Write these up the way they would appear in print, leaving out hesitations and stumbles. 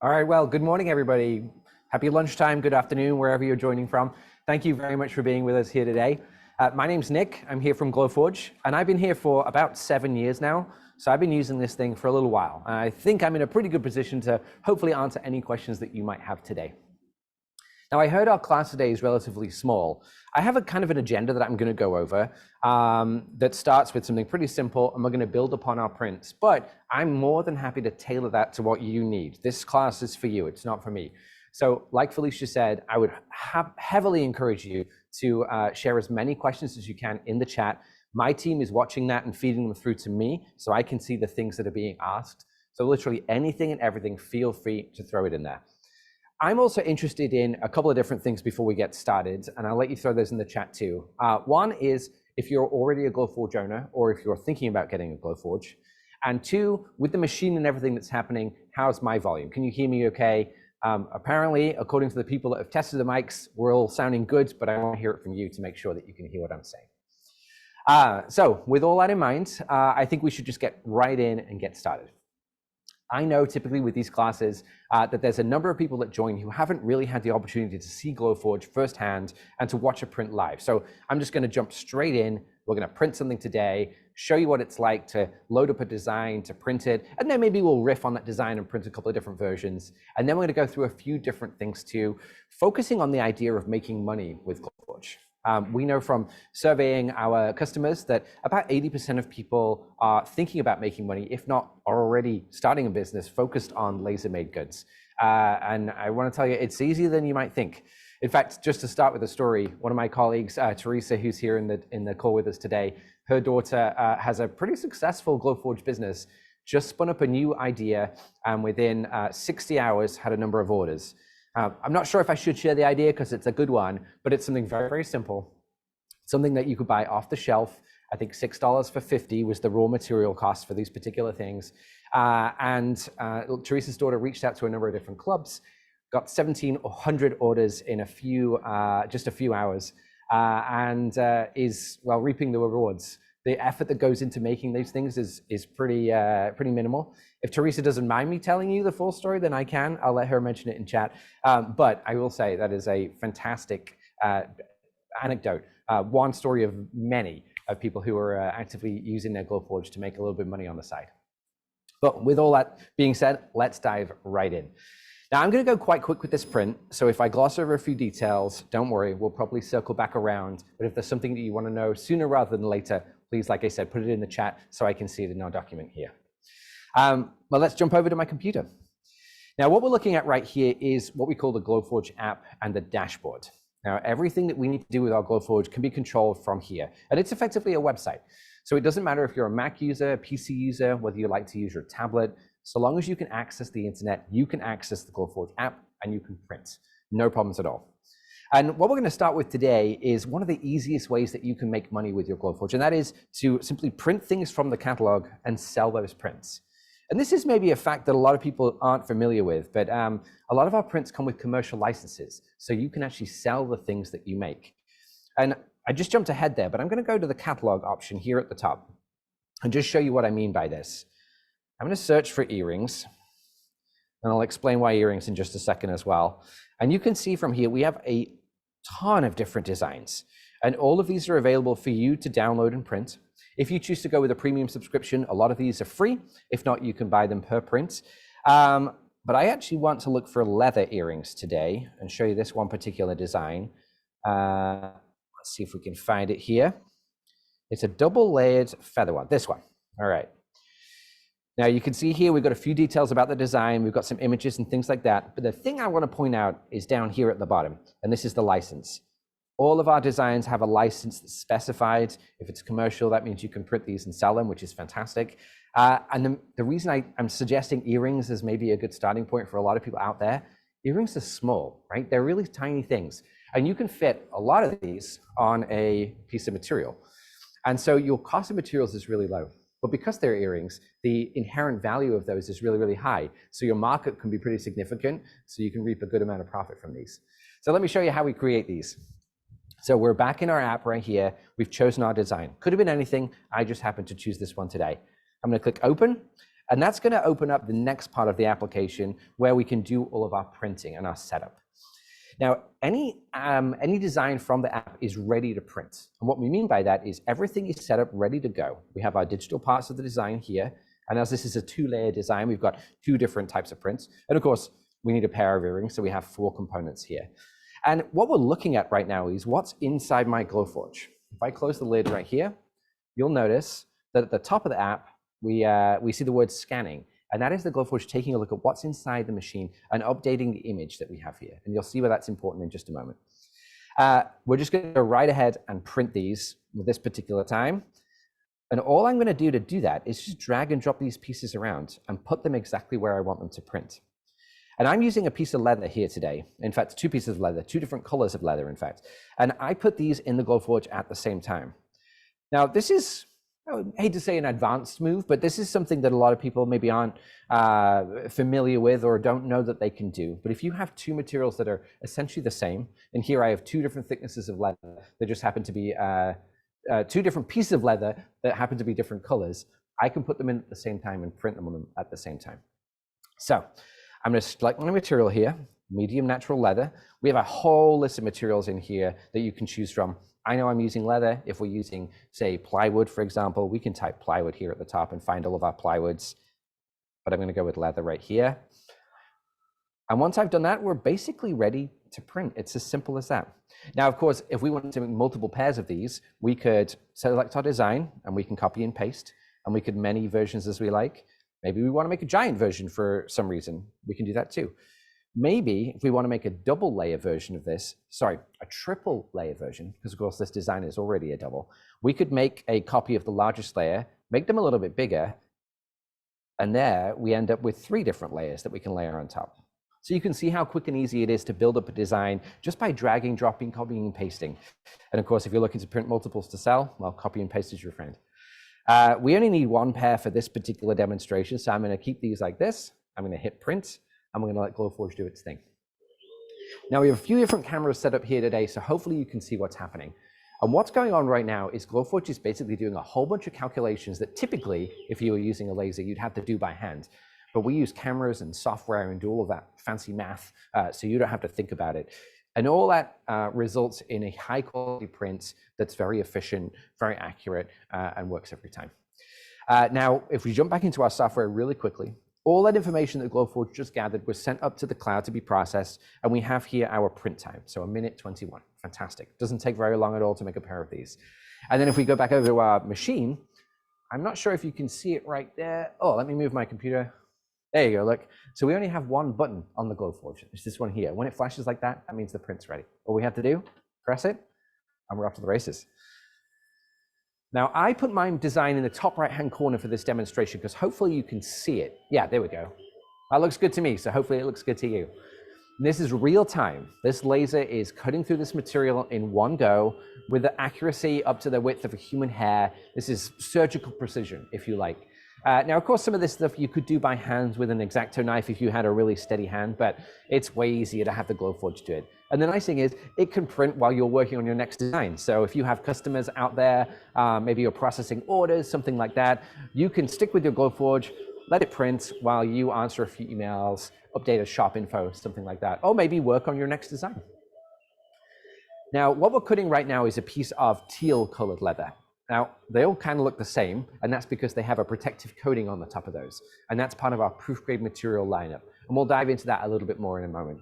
All right, well, good morning, everybody. Happy lunchtime, good afternoon, wherever you're joining from. Thank you very much for being with us here today. My name's Nick, I'm here from Glowforge, and I've been here for about 7 years now, so I've been using this thing for a little while. I think I'm in a pretty good position to hopefully answer any questions that you might have today. Now, I heard our class today is relatively small. I have a kind of an agenda that I'm going to go over that starts with something pretty simple, and we're going to build upon our prints. But I'm more than happy to tailor that to what you need. This class is for you. It's not for me. So like Felicia said, I would heavily encourage you to share as many questions as you can in the chat. My team is watching that and feeding them through to me so I can see the things that are being asked. So literally anything and everything, feel free to throw it in there. I'm also interested in a couple of different things before we get started, and I'll let you throw those in the chat too. One is if you're already a Glowforge owner or if you're thinking about getting a Glowforge. And two, with the machine and everything that's happening, how's my volume? Can you hear me okay? Apparently, according to the people that have tested the mics, we're all sounding good, but I want to hear it from you to make sure that you can hear what I'm saying. So with all that in mind, I think we should just get right in and get started. I know typically with these classes that there's a number of people that join who haven't really had the opportunity to see Glowforge firsthand and to watch a print live. So I'm just going to jump straight in. We're going to print something today, show you what it's like to load up a design, to print it, and then maybe we'll riff on that design and print a couple of different versions. And then we're going to go through a few different things too, focusing on the idea of making money with Glowforge. We know from surveying our customers that about 80% of people are thinking about making money, if not already starting a business focused on laser-made goods. And I want to tell you, it's easier than you might think. In fact, just to start with a story, one of my colleagues, Teresa, who's here in the call with us today, her daughter has a pretty successful Glowforge business, just spun up a new idea, and within 60 hours had a number of orders. I'm not sure if I should share the idea because it's a good one, but it's something very, very simple. Something that you could buy off the shelf. I think $6 for 50 was the raw material cost for these particular things. Teresa's daughter reached out to a number of different clubs, got 1,700 orders in just a few hours, and is, well, reaping the rewards. The effort that goes into making these things is pretty minimal. If Teresa doesn't mind me telling you the full story, then I can. I'll let her mention it in chat. But I will say that is a fantastic anecdote. One story of many of people who are actively using their Glowforge to make a little bit of money on the side. But with all that being said, let's dive right in. Now I'm going to go quite quick with this print. So if I gloss over a few details, don't worry, we'll probably circle back around. But if there's something that you want to know sooner rather than later, please, like I said, put it in the chat so I can see it in our document here. Well, let's jump over to my computer. Now, what we're looking at right here is what we call the Glowforge app and the dashboard. Now, everything that we need to do with our Glowforge can be controlled from here, and it's effectively a website. So it doesn't matter if you're a Mac user, a PC user, whether you like to use your tablet, so long as you can access the internet, you can access the Glowforge app and you can print. No problems at all. And what we're going to start with today is one of the easiest ways that you can make money with your Glowforge, and that is to simply print things from the catalog and sell those prints. And this is maybe a fact that a lot of people aren't familiar with, but a lot of our prints come with commercial licenses, so you can actually sell the things that you make. And I just jumped ahead there, but I'm going to go to the catalog option here at the top and just show you what I mean by this. I'm going to search for earrings, and I'll explain why earrings in just a second as well. And you can see from here, we have a ton of different designs, and all of these are available for you to download and print. If you choose to go with a premium subscription, a lot of these are free. If not, you can buy them per print. But I actually want to look for leather earrings today and show you this one particular design. Let's see if we can find it here. It's a double layered feather one, this one. All right. Now you can see here, we've got a few details about the design. We've got some images and things like that. But the thing I want to point out is down here at the bottom, and this is the license. All of our designs have a license that's specified. If it's commercial, that means you can print these and sell them, which is fantastic. And the reason I'm suggesting earrings is maybe a good starting point for a lot of people out there. Earrings are small, right? They're really tiny things. And you can fit a lot of these on a piece of material. And so your cost of materials is really low. But because they're earrings, the inherent value of those is really, really high. So your markup can be pretty significant, so you can reap a good amount of profit from these. So let me show you how we create these. So we're back in our app right here. We've chosen our design. Could have been anything. I just happened to choose this one today. I'm going to click open. And that's going to open up the next part of the application where we can do all of our printing and our setup. Now, any design from the app is ready to print. And what we mean by that is everything is set up ready to go. We have our digital parts of the design here. And as this is a 2-layer design, we've got 2 different types of prints. And of course, we need a pair of earrings, so we have 4 components here. And what we're looking at right now is what's inside my Glowforge. If I close the lid right here, you'll notice that at the top of the app, we see the word scanning. And that is the Glowforge taking a look at what's inside the machine and updating the image that we have here. And you'll see why that's important in just a moment. We're just going to go right ahead and print these with this particular time. And all I'm going to do that is just drag and drop these pieces around and put them exactly where I want them to print. And I'm using a piece of leather here today. In fact, 2 pieces of leather, 2 different colors of leather, in fact. And I put these in the Glowforge at the same time. Now, this is, I hate to say an advanced move, but this is something that a lot of people maybe aren't familiar with or don't know that they can do. But if you have 2 materials that are essentially the same, and here I have 2 different thicknesses of leather that just happen to be 2 different pieces of leather that happen to be different colors, I can put them in at the same time and print them on them at the same time. So I'm going to select my material here, medium natural leather. We have a whole list of materials in here that you can choose from. I know I'm using leather. If we're using, say, plywood, for example, we can type plywood here at the top and find all of our plywoods. But I'm going to go with leather right here. And once I've done that, we're basically ready to print. It's as simple as that. Now, of course, if we wanted to make multiple pairs of these, we could select our design and we can copy and paste, and we could many versions as we like. Maybe we want to make a giant version for some reason. We can do that too. Maybe if we want to make a double layer version of this, sorry, a triple layer version, because of course this design is already a double, we could make a copy of the largest layer, make them a little bit bigger, and there we end up with 3 different layers that we can layer on top. So you can see how quick and easy it is to build up a design just by dragging, dropping, copying, and pasting. And of course, if you're looking to print multiples to sell, well, copy and paste is your friend. We only need 1 pair for this particular demonstration, so I'm going to keep these like this. I'm going to hit print. I'm going to let Glowforge do its thing. Now we have a few different cameras set up here today, so hopefully you can see what's happening. And what's going on right now is Glowforge is basically doing a whole bunch of calculations that typically, if you were using a laser, you'd have to do by hand. But we use cameras and software and do all of that fancy math, so you don't have to think about it. And all that results in a high quality print that's very efficient, very accurate, and works every time. Now, if we jump back into our software really quickly, all that information that Glowforge just gathered was sent up to the cloud to be processed, and we have here our print time, so 1:21. Fantastic. Doesn't take very long at all to make a pair of these. And then if we go back over to our machine, I'm not sure if you can see it right there. Oh, let me move my computer. There you go, look. So we only have 1 button on the Glowforge. It's this one here. When it flashes like that, that means the print's ready. All we have to do, press it, and we're off to the races. Now, I put my design in the top right-hand corner for this demonstration because hopefully you can see it. Yeah, there we go. That looks good to me, so hopefully it looks good to you. And this is real time. This laser is cutting through this material in 1 go with the accuracy up to the width of a human hair. This is surgical precision, if you like. Now, of course, some of this stuff you could do by hand with an X-Acto knife if you had a really steady hand, but it's way easier to have the Glowforge do it. And the nice thing is it can print while you're working on your next design. So if you have customers out there, maybe you're processing orders, something like that, you can stick with your Glowforge, let it print while you answer a few emails, update a shop info, something like that, or maybe work on your next design. Now, what we're cutting right now is a piece of teal colored leather. Now, they all kind of look the same, and that's because they have a protective coating on the top of those. And that's part of our proof grade material lineup. And we'll dive into that a little bit more in a moment.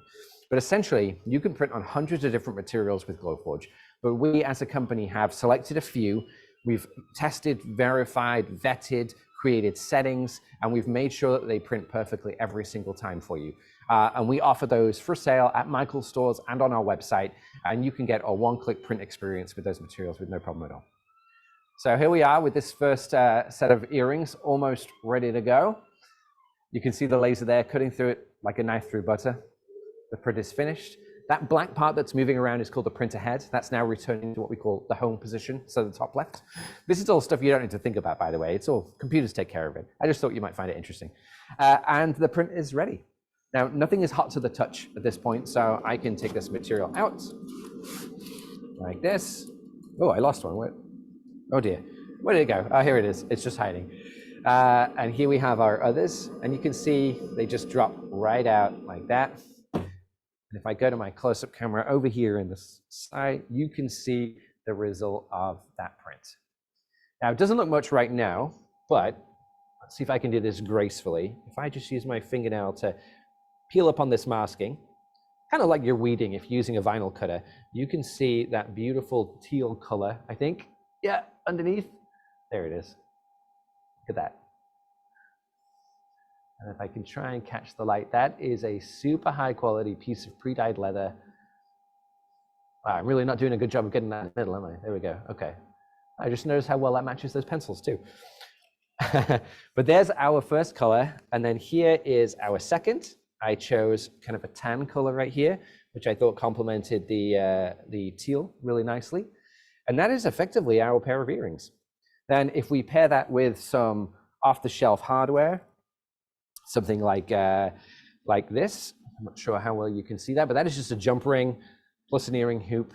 But essentially, you can print on hundreds of different materials with Glowforge. But we as a company have selected a few. We've tested, verified, vetted, created settings, and we've made sure that they print perfectly every single time for you. And we offer those for sale at Michael's stores and on our website. And you can get a one-click print experience with those materials with no problem at all. So here we are with this first set of earrings almost ready to go. You can see the laser there cutting through it like a knife through butter. The print is finished. That black part that's moving around is called the printer head. That's now returning to what we call the home position, so the top left. This is all stuff you don't need to think about, by the way. It's all computers take care of it. I just thought you might find it interesting. And the print is ready. Now, nothing is hot to the touch at this point, so I can take this material out like this. Oh, I lost one. Where? Oh dear, where did it go? Oh, here it is. It's just hiding. And here we have our others, and you can see they just drop right out like that. And if I go to my close-up camera over here in the side, you can see the result of that print. Now, it doesn't look much right now, but let's see if I can do this gracefully. If I just use my fingernail to peel up on this masking, kind of like you're weeding if you're using a vinyl cutter, you can see that beautiful teal color, I think. Yeah, underneath. There it is. Look at that. And if I can try and catch the light, that is a super high quality piece of pre-dyed leather. Wow, I'm really not doing a good job of getting that in the middle, am I? There we go. Okay. I just noticed how well that matches those pencils too. But there's our first color. And then here is our second. I chose kind of a tan color right here, which I thought complemented the teal really nicely. And that is effectively our pair of earrings. Then if we pair that with some off-the-shelf hardware, something like this, I'm not sure how well you can see that, but that is just a jump ring plus an earring hoop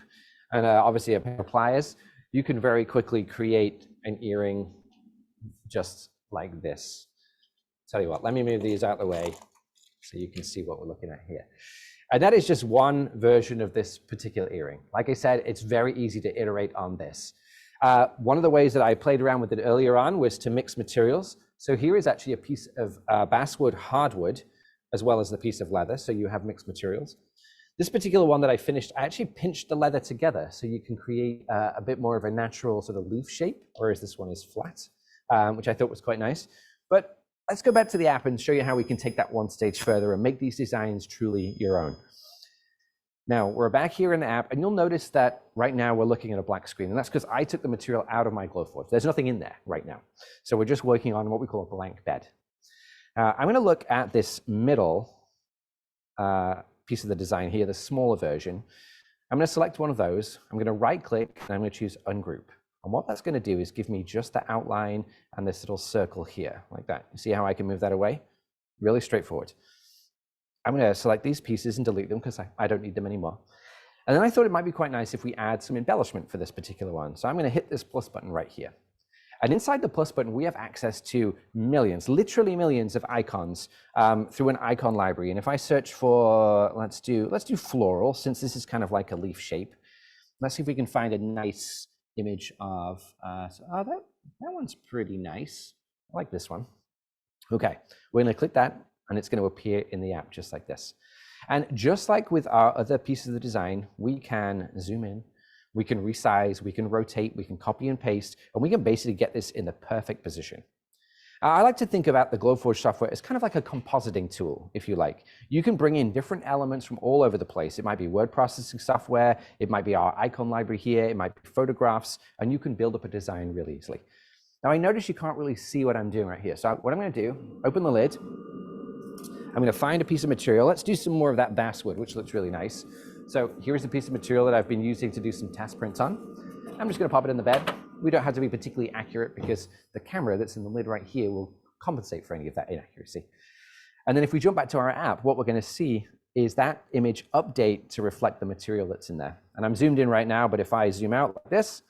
and obviously a pair of pliers. You can very quickly create an earring just like this. Tell you what, let me move these out of the way so you can see what we're looking at here. And that is just one version of this particular earring. Like I said, it's very easy to iterate on this. One of the ways that I played around with it earlier on was to mix materials. So here is actually a piece of basswood hardwood, as well as the piece of leather. So you have mixed materials. This particular one that I finished, I actually pinched the leather together so you can create a bit more of a natural sort of leaf shape, whereas this one is flat, which I thought was quite nice. But let's go back to the app and show you how we can take that one stage further and make these designs truly your own. Now, we're back here in the app, and you'll notice that right now we're looking at a black screen, and that's because I took the material out of my Glowforge. There's nothing in there right now. So we're just working on what we call a blank bed. I'm going to look at this middle piece of the design here, the smaller version. I'm going to select one of those. I'm going to right-click, and I'm going to choose Ungroup. And what that's going to do is give me just the outline and this little circle here, like that. You see how I can move that away? Really straightforward. I'm going to select these pieces and delete them because I don't need them anymore. And then I thought it might be quite nice if we add some embellishment for this particular one. So I'm going to hit this plus button right here. And inside the plus button, we have access to millions, literally millions of icons through an icon library. And if I search for, let's do floral, since this is kind of like a leaf shape. Let's see if we can find a nice image of, that one's pretty nice. I like this one. Okay, we're going to click that, and it's going to appear in the app just like this. And just like with our other pieces of the design, we can zoom in, we can resize, we can rotate, we can copy and paste, and we can basically get this in the perfect position. I like to think about the Glowforge software as kind of like a compositing tool, if you like. You can bring in different elements from all over the place. It might be word processing software, it might be our icon library here, it might be photographs, and you can build up a design really easily. Now I notice you can't really see what I'm doing right here. So what I'm going to do, open the lid. I'm going to find a piece of material. Let's do some more of that basswood, which looks really nice. So here's a piece of material that I've been using to do some test prints on. I'm just going to pop it in the bed. We don't have to be particularly accurate because the camera that's in the lid right here will compensate for any of that inaccuracy. And then if we jump back to our app, what we're going to see is that image update to reflect the material that's in there. And I'm zoomed in right now, but if I zoom out like this,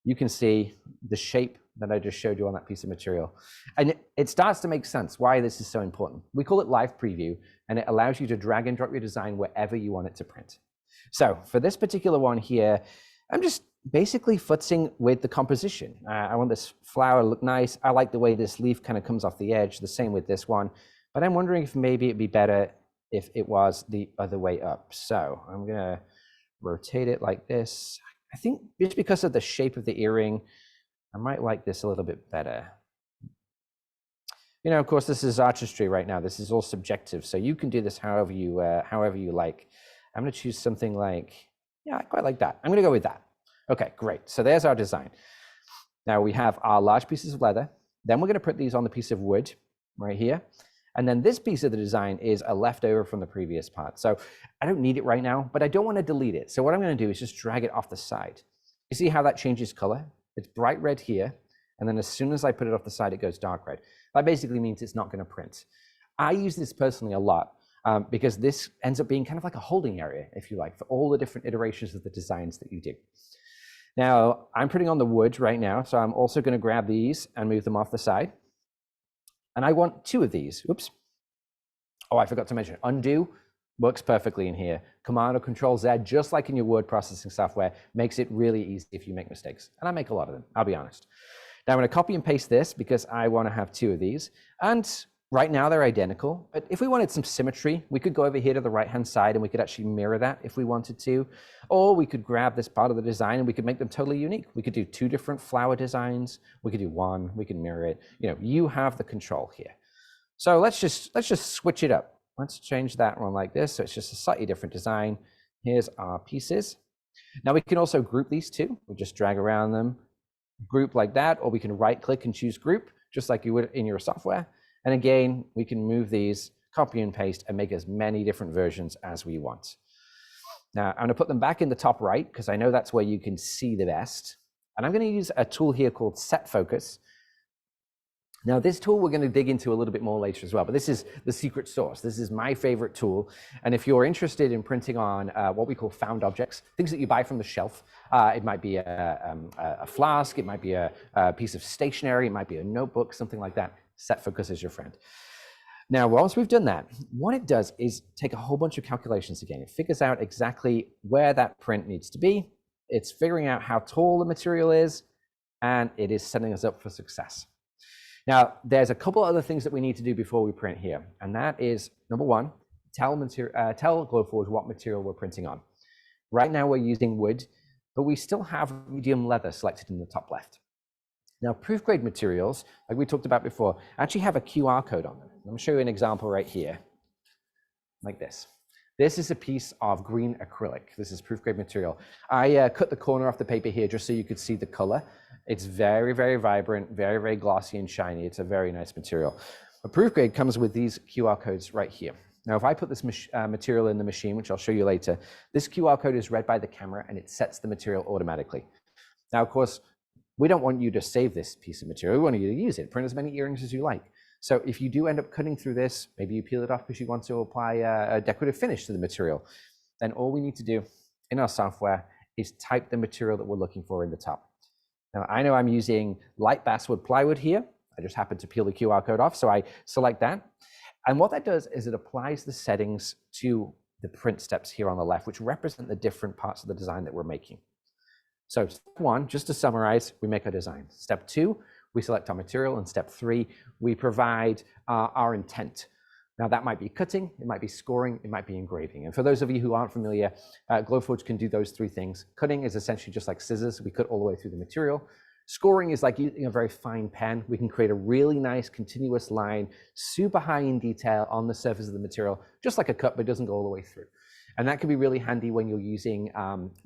you can see the shape that I just showed you on that piece of material. And it starts to make sense why this is so important. We call it live preview, and it allows you to drag and drop your design wherever you want it to print. So for this particular one here, I'm just basically futzing with the composition. I want this flower to look nice. I like the way this leaf kind of comes off the edge, the same with this one. But I'm wondering if maybe it'd be better if it was the other way up. So I'm gonna rotate it like this. I think just because of the shape of the earring, I might like this a little bit better. You know, of course, this is artistry right now. This is all subjective, so you can do this however you like. I'm going to choose something like, yeah, I quite like that. I'm going to go with that. Okay, great. So there's our design. Now we have our large pieces of leather. Then we're going to put these on the piece of wood right here. And then this piece of the design is a leftover from the previous part. So I don't need it right now, but I don't want to delete it. So what I'm going to do is just drag it off the side. You see how that changes color? It's bright red here, and then as soon as I put it off the side, it goes dark red. That basically means it's not going to print. I use this personally a lot because this ends up being kind of like a holding area, if you like, for all the different iterations of the designs that you do. Now, I'm putting on the wood right now, so I'm also going to grab these and move them off the side. And I want 2 of these. Oops. Oh, I forgot to mention, undo works perfectly in here. Command or Control Z, just like in your word processing software, makes it really easy if you make mistakes. And I make a lot of them, I'll be honest. Now I'm going to copy and paste this because I want to have 2 of these. And right now they're identical, but if we wanted some symmetry, we could go over here to the right-hand side and we could actually mirror that if we wanted to. Or we could grab this part of the design and we could make them totally unique. We could do 2 different flower designs. We could do 1, we can mirror it. You know, you have the control here. So let's just switch it up. Let's change that one like this. So it's just a slightly different design. Here's our pieces. Now we can also group these 2. We'll just drag around them, group like that, or we can right click and choose group, just like you would in your software. And again, we can move these, copy and paste, and make as many different versions as we want. Now I'm gonna put them back in the top right, because I know that's where you can see the best. And I'm gonna use a tool here called Set Focus. Now this tool we're going to dig into a little bit more later as well, but this is the secret sauce. This is my favorite tool. And if you're interested in printing on what we call found objects, things that you buy from the shelf, it might be a flask, it might be a piece of stationery, it might be a notebook, something like that. Set Focus is your friend. Now, once we've done that, what it does is take a whole bunch of calculations again. It figures out exactly where that print needs to be. It's figuring out how tall the material is, and it is setting us up for success. Now, there's a couple other things that we need to do before we print here, and that is, number 1, tell Glowforge what material we're printing on. Right now we're using wood, but we still have medium leather selected in the top left. Now, proof grade materials, like we talked about before, actually have a QR code on them. I'm going to show you an example right here, like this. This is a piece of green acrylic. This is proof grade material. I cut the corner off the paper here just so you could see the color. It's very, very vibrant, very, very glossy and shiny. It's a very nice material. A proof grade comes with these QR codes right here. Now, if I put this material in the machine, which I'll show you later, this QR code is read by the camera and it sets the material automatically. Now, of course, we don't want you to save this piece of material. We want you to use it. Print as many earrings as you like. So if you do end up cutting through this, maybe you peel it off because you want to apply a decorative finish to the material, then all we need to do in our software is type the material that we're looking for in the top. Now, I know I'm using light basswood plywood here. I just happen to peel the QR code off, so I select that. And what that does is it applies the settings to the print steps here on the left, which represent the different parts of the design that we're making. So step 1, just to summarize, we make our design. Step 2, we select our material, and step 3, we provide our intent. Now that might be cutting, it might be scoring, it might be engraving. And for those of you who aren't familiar, Glowforge can do those 3 things. Cutting is essentially just like scissors. We cut all the way through the material. Scoring is like using a very fine pen. We can create a really nice continuous line, super high in detail on the surface of the material, just like a cut, but it doesn't go all the way through. And that can be really handy when you're using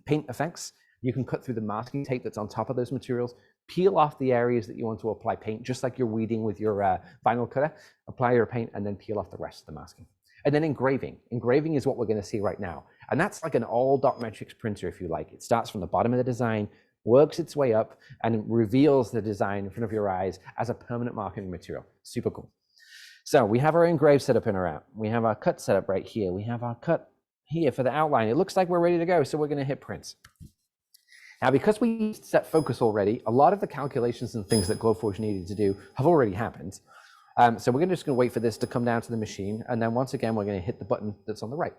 paint effects. You can cut through the masking tape that's on top of those materials, peel off the areas that you want to apply paint, just like you're weeding with your vinyl cutter, apply your paint and then peel off the rest of the masking. And then engraving. Engraving is what we're going to see right now. And that's like an all dot matrix printer, if you like. It starts from the bottom of the design, works its way up, and reveals the design in front of your eyes as a permanent marking material. Super cool. So we have our engrave set up in our app. We have our cut set up right here. We have our cut here for the outline. It looks like we're ready to go, so we're going to hit print. Now, because we set focus already, a lot of the calculations and things that Glowforge needed to do have already happened. So we're just going to wait for this to come down to the machine. And then once again, we're going to hit the button that's on the right.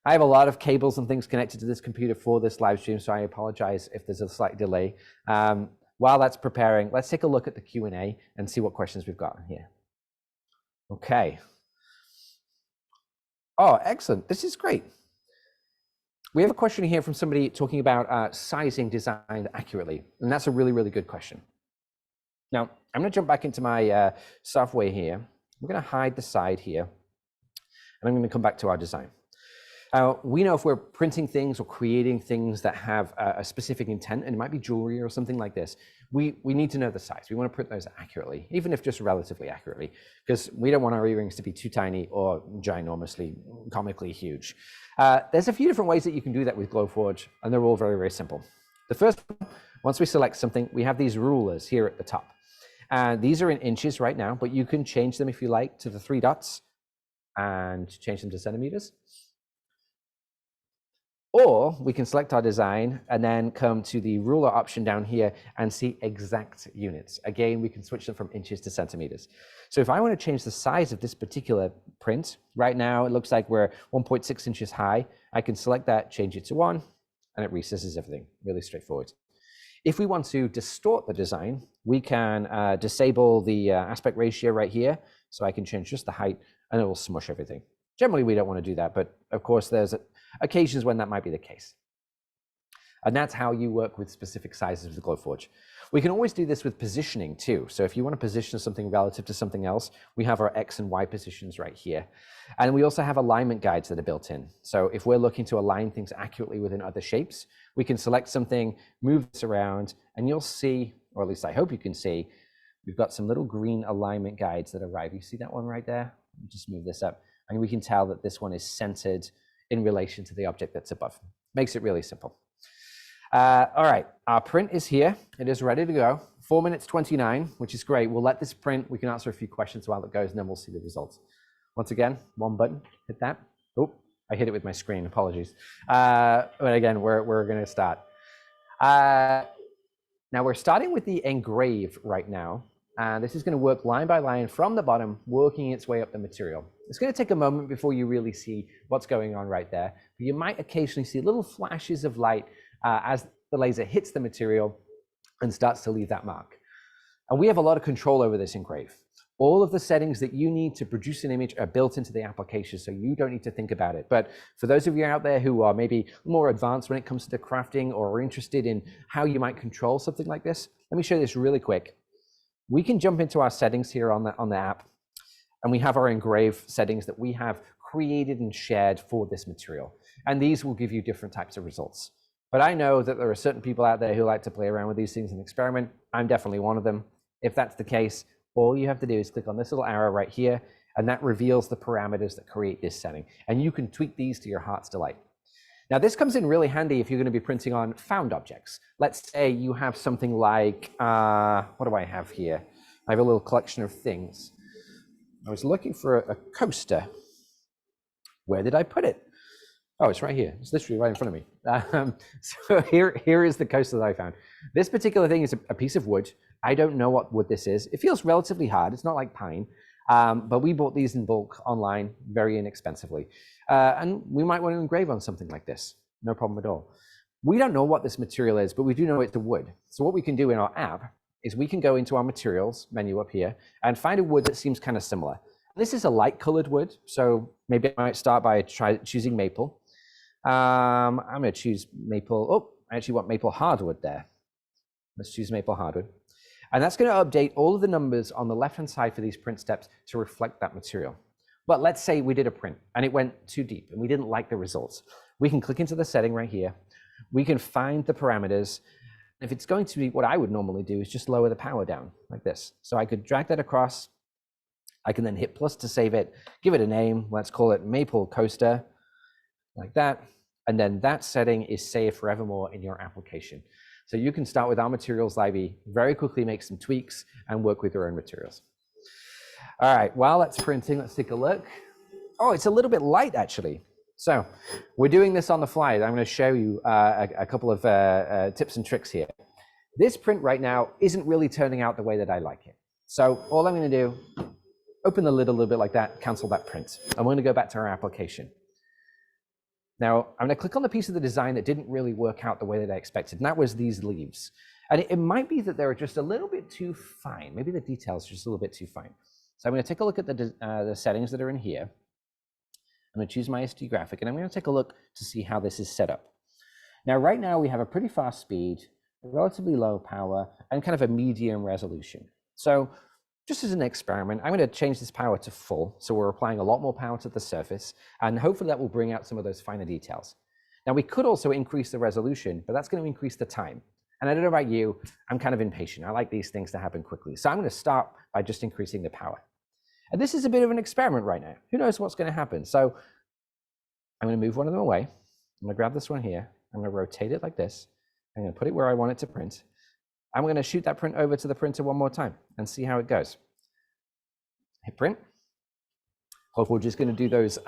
I have a lot of cables and things connected to this computer for this live stream, so I apologize if there's a slight delay. While that's preparing, let's take a look at the Q&A and see what questions we've got here. Okay. Oh, excellent. This is great. We have a question here from somebody talking about sizing designed accurately, and that's a really, really good question. Now, I'm going to jump back into my software here. I'm going to hide the side here, and I'm going to come back to our design. We know if we're printing things or creating things that have a specific intent, and it might be jewelry or something like this, we need to know the size. We want to print those accurately, even if just relatively accurately, because we don't want our earrings to be too tiny or ginormously, comically huge. There's a few different ways that you can do that with Glowforge, and they're all very, very simple. The first one, once we select something, we have these rulers here at the top. These are in inches right now, but you can change them if you like to the 3 dots and change them to centimeters. Or we can select our design and then come to the ruler option down here and see exact units. Again, we can switch them from inches to centimeters. So if I want to change the size of this particular print, right now it looks like we're 1.6 inches high. I can select that, change it to 1, and it resizes everything. Really straightforward. If we want to distort the design, we can disable the aspect ratio right here. So I can change just the height and it will smush everything. Generally, we don't want to do that, but of course, there's occasions when that might be the case. And that's how you work with specific sizes of the Glowforge. We can always do this with positioning too. So if you want to position something relative to something else, we have our X and Y positions right here. And we also have alignment guides that are built in. So if we're looking to align things accurately within other shapes, we can select something, move this around, and you'll see, or at least I hope you can see, we've got some little green alignment guides that arrive. You see that one right there? Let me just move this up. And we can tell that this one is centered in relation to the object that's above. Makes it really simple. All right, our print is here. It is ready to go. 4 minutes 29, which is great. We'll let this print. We can answer a few questions while it goes, and then we'll see the results. Once again, one button, hit that. Oh, I hit it with my screen, apologies. But again, we're gonna start. Now we're starting with the engrave right now. This is going to work line by line from the bottom, working its way up the material. It's going to take a moment before you really see what's going on right there. But you might occasionally see little flashes of light as the laser hits the material and starts to leave that mark. And we have a lot of control over this engrave. All of the settings that you need to produce an image are built into the application, so you don't need to think about it. But for those of you out there who are maybe more advanced when it comes to crafting or are interested in how you might control something like this, let me show you this really quick. We can jump into our settings here on the app, and we have our engrave settings that we have created and shared for this material. And these will give you different types of results. But I know that there are certain people out there who like to play around with these things and experiment. I'm definitely one of them. If that's the case, all you have to do is click on this little arrow right here, and that reveals the parameters that create this setting. And you can tweak these to your heart's delight. Now, this comes in really handy if you're going to be printing on found objects. Let's say you have something like, what do I have here? I have a little collection of things. I was looking for a coaster. Where did I put it? Oh, it's right here. It's literally right in front of me. So here is the coaster that I found. This particular thing is a piece of wood. I don't know what wood this is. It feels relatively hard. It's not like pine. But we bought these in bulk online very inexpensively. And we might want to engrave on something like this. No problem at all. We don't know what this material is, but we do know it's a wood. So what we can do in our app is we can go into our materials menu up here and find a wood that seems kind of similar. This is a light colored wood. So maybe I might start by choosing maple. I'm going to choose maple. Oh, I actually want maple hardwood there. Let's choose maple hardwood. And that's going to update all of the numbers on the left-hand side for these print steps to reflect that material. But let's say we did a print and it went too deep and we didn't like the results. We can click into the setting right here. We can find the parameters. If it's going to be what I would normally do is just lower the power down like this. So I could drag that across. I can then hit plus to save it, give it a name. Let's call it Maple Coaster, like that. And then that setting is saved forevermore in your application. So you can start with our materials library, very quickly make some tweaks and work with your own materials. All right, while that's printing, let's take a look. Oh, it's a little bit light actually. So we're doing this on the fly. I'm going to show you a couple of tips and tricks here. This print right now isn't really turning out the way that I like it. So all I'm going to do, open the lid a little bit like that, cancel that print. I'm going to go back to our application. Now, I'm going to click on the piece of the design that didn't really work out the way that I expected, and that was these leaves. And it might be that they're just a little bit too fine. Maybe the details are just a little bit too fine. So I'm going to take a look at the settings that are in here. I'm going to choose my SD graphic, and I'm going to take a look to see how this is set up. Now, right now, we have a pretty fast speed, a relatively low power, and kind of a medium resolution. So just as an experiment, I'm going to change this power to full. So we're applying a lot more power to the surface, and hopefully that will bring out some of those finer details. Now, we could also increase the resolution, but that's going to increase the time. And I don't know about you, I'm kind of impatient. I like these things to happen quickly. So I'm going to start by just increasing the power. And this is a bit of an experiment right now. Who knows what's going to happen? So I'm going to move one of them away. I'm going to grab this one here. I'm going to rotate it like this. I'm going to put it where I want it to print. I'm going to shoot that print over to the printer one more time and see how it goes. Hit print. Glowforge is going to do those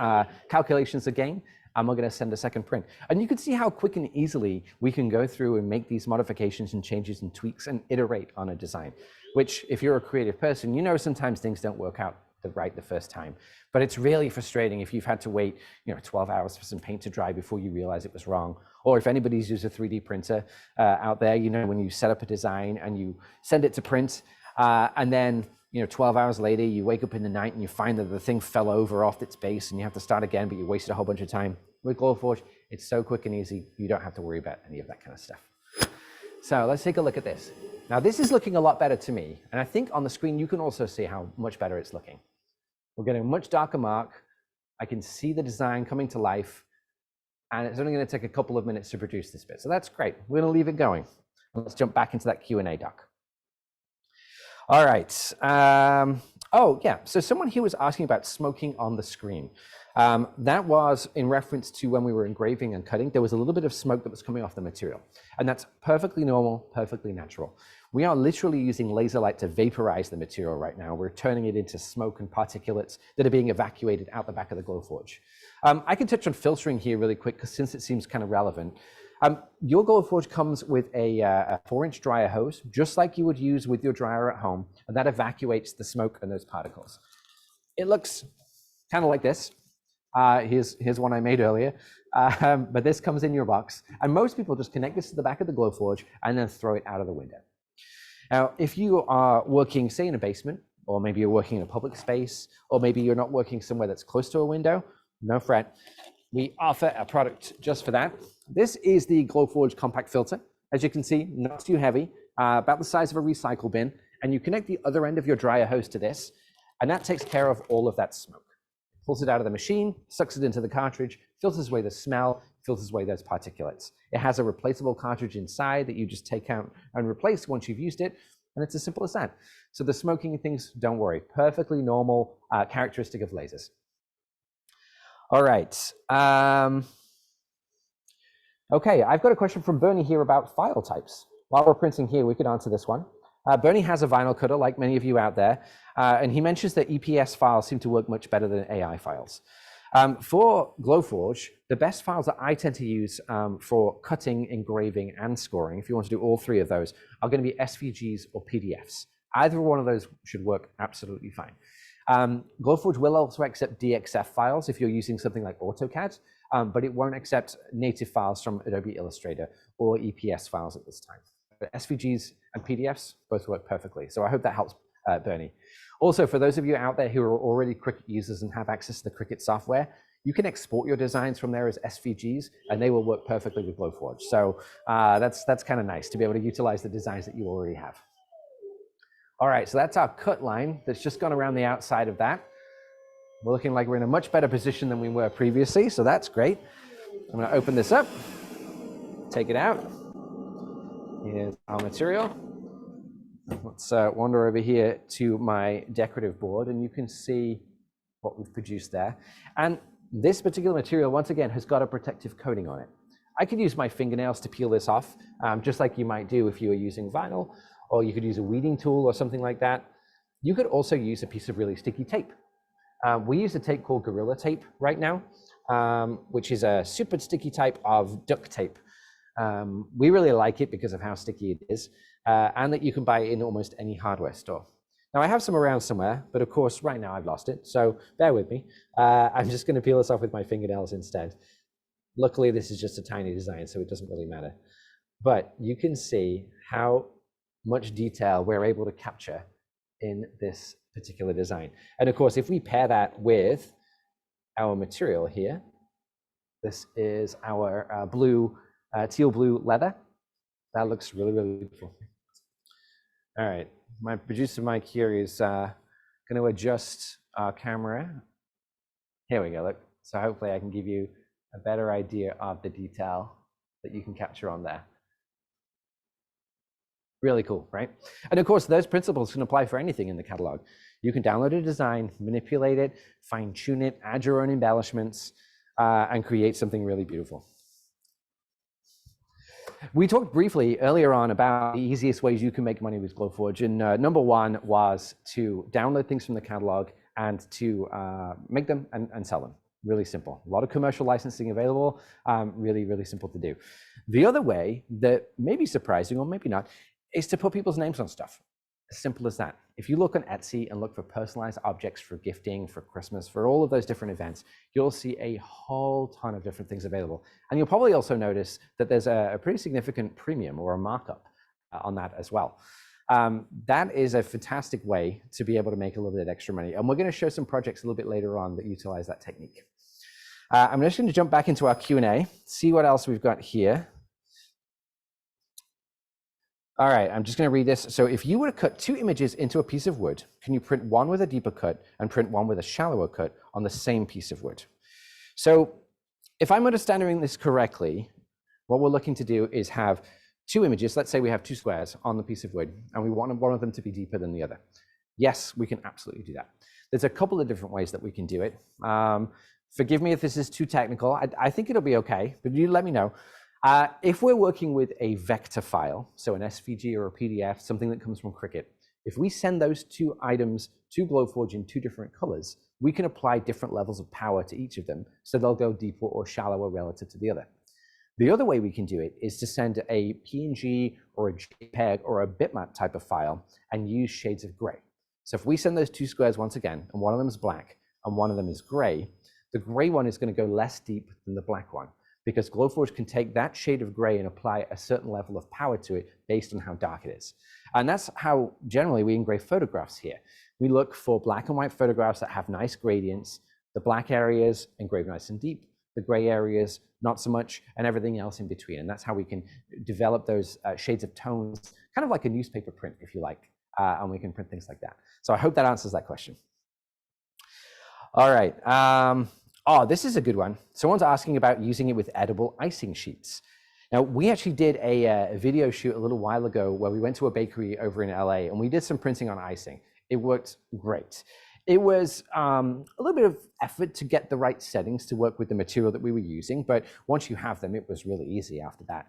calculations again. and we're going to send a second print. And you can see how quick and easily we can go through and make these modifications and changes and tweaks and iterate on a design, which if you're a creative person, you know sometimes things don't work out right the first time. But it's really frustrating if you've had to wait 12 hours for some paint to dry before you realize it was wrong. Or if anybody's used a 3D printer out there, when you set up a design and you send it to print, and then 12 hours later, you wake up in the night and you find that the thing fell over off its base and you have to start again, but you wasted a whole bunch of time. With Glowforge, it's so quick and easy. You don't have to worry about any of that kind of stuff. So let's take a look at this. Now this is looking a lot better to me. And I think on the screen, you can also see how much better it's looking. We're getting a much darker mark. I can see the design coming to life. And it's only going to take a couple of minutes to produce this bit. So that's great. We're going to leave it going. Let's jump back into that Q&A doc. All right. Oh, yeah. So someone here was asking about smoking on the screen. That was in reference to when we were engraving and cutting. There was a little bit of smoke that was coming off the material. And that's perfectly normal, perfectly natural. We are literally using laser light to vaporize the material right now. We're turning it into smoke and particulates that are being evacuated out the back of the Glowforge. I can touch on filtering here really quick, because since it seems kind of relevant. Your Glowforge comes with a 4-inch dryer hose, just like you would use with your dryer at home, and that evacuates the smoke and those particles. It looks kind of like this. Here's one I made earlier, but this comes in your box, and most people just connect this to the back of the Glowforge and then throw it out of the window. Now, if you are working, say, in a basement, or maybe you're working in a public space, or maybe you're not working somewhere that's close to a window, no fret. We offer a product just for that. This is the Glowforge compact filter. As you can see, not too heavy, about the size of a recycle bin, and you connect the other end of your dryer hose to this, and that takes care of all of that smoke. Pulls it out of the machine, sucks it into the cartridge, filters away the smell, filters away those particulates. It has a replaceable cartridge inside that you just take out and replace once you've used it, and it's as simple as that. So the smoking things, don't worry, perfectly normal characteristic of lasers. All right. Okay, I've got a question from Bernie here about file types. While we're printing here, we could answer this one. Bernie has a vinyl cutter, like many of you out there, and he mentions that EPS files seem to work much better than AI files. For Glowforge, the best files that I tend to use for cutting, engraving, and scoring, if you want to do all three of those, are going to be SVGs or PDFs. Either one of those should work absolutely fine. Glowforge will also accept DXF files if you're using something like AutoCAD, but it won't accept native files from Adobe Illustrator or EPS files at this time. But SVGs and PDFs both work perfectly. So I hope that helps Bernie. Also, for those of you out there who are already Cricut users and have access to the Cricut software, you can export your designs from there as SVGs, and they will work perfectly with Glowforge. So that's kind of nice to be able to utilize the designs that you already have. All right, so that's our cut line that's just gone around the outside of that. We're looking like we're in a much better position than we were previously, so that's great. I'm going to open this up, take it out. Here's our material. Let's wander over here to my decorative board, and you can see what we've produced there. And this particular material, once again, has got a protective coating on it. I could use my fingernails to peel this off, just like you might do if you were using vinyl, or you could use a weeding tool or something like that. You could also use a piece of really sticky tape. We use a tape called Gorilla Tape right now, which is a super sticky type of duct tape. We really like it because of how sticky it is, and that you can buy in almost any hardware store. Now I have some around somewhere, but of course right now I've lost it, so bear with me. I'm just going to peel this off with my fingernails instead. Luckily this is just a tiny design, so it doesn't really matter. But you can see how much detail we're able to capture in this particular design. And of course, if we pair that with our material here, this is our teal blue leather. That looks really, really beautiful. All right, my producer Mike here is going to adjust our camera. Here we go, look. So hopefully I can give you a better idea of the detail that you can capture on there. Really cool, right? And of course, those principles can apply for anything in the catalog. You can download a design, manipulate it, fine tune it, add your own embellishments, and create something really beautiful. We talked briefly earlier on about the easiest ways you can make money with Glowforge, and number one was to download things from the catalog and to make them and sell them. Really simple. A lot of commercial licensing available. Really, really simple to do. The other way that may be surprising or maybe not is to put people's names on stuff. As simple as that. If you look on Etsy and look for personalized objects for gifting, for Christmas, for all of those different events, you'll see a whole ton of different things available. And you'll probably also notice that there's a pretty significant premium or a markup on that as well. That is a fantastic way to be able to make a little bit of extra money. And we're going to show some projects a little bit later on that utilize that technique. I'm just going to jump back into our Q&A, see what else we've got here. All right, I'm just going to read this. So if you were to cut 2 images into a piece of wood, can you print one with a deeper cut and print one with a shallower cut on the same piece of wood? So if I'm understanding this correctly, what we're looking to do is have 2 images. Let's say we have 2 squares on the piece of wood and we want one of them to be deeper than the other. Yes, we can absolutely do that. There's a couple of different ways that we can do it. Forgive me if this is too technical. I think it'll be okay, but you let me know. If we're working with a vector file, so an SVG or a PDF, something that comes from Cricut, if we send those 2 items to Glowforge in 2 different colors, we can apply different levels of power to each of them, so they'll go deeper or shallower relative to the other. The other way we can do it is to send a PNG or a JPEG or a bitmap type of file and use shades of gray. So if we send those 2 squares once again, and one of them is black and one of them is gray, the gray one is going to go less deep than the black one, because Glowforge can take that shade of gray and apply a certain level of power to it based on how dark it is. And that's how generally we engrave photographs here. We look for black and white photographs that have nice gradients, the black areas engrave nice and deep, the gray areas not so much, and everything else in between. And that's how we can develop those shades of tones, kind of like a newspaper print, if you like, and we can print things like that. So I hope that answers that question. All right. Oh, this is a good one. Someone's asking about using it with edible icing sheets. Now, we actually did a video shoot a little while ago where we went to a bakery over in LA and we did some printing on icing. It worked great. It was a little bit of effort to get the right settings to work with the material that we were using, but once you have them, it was really easy after that.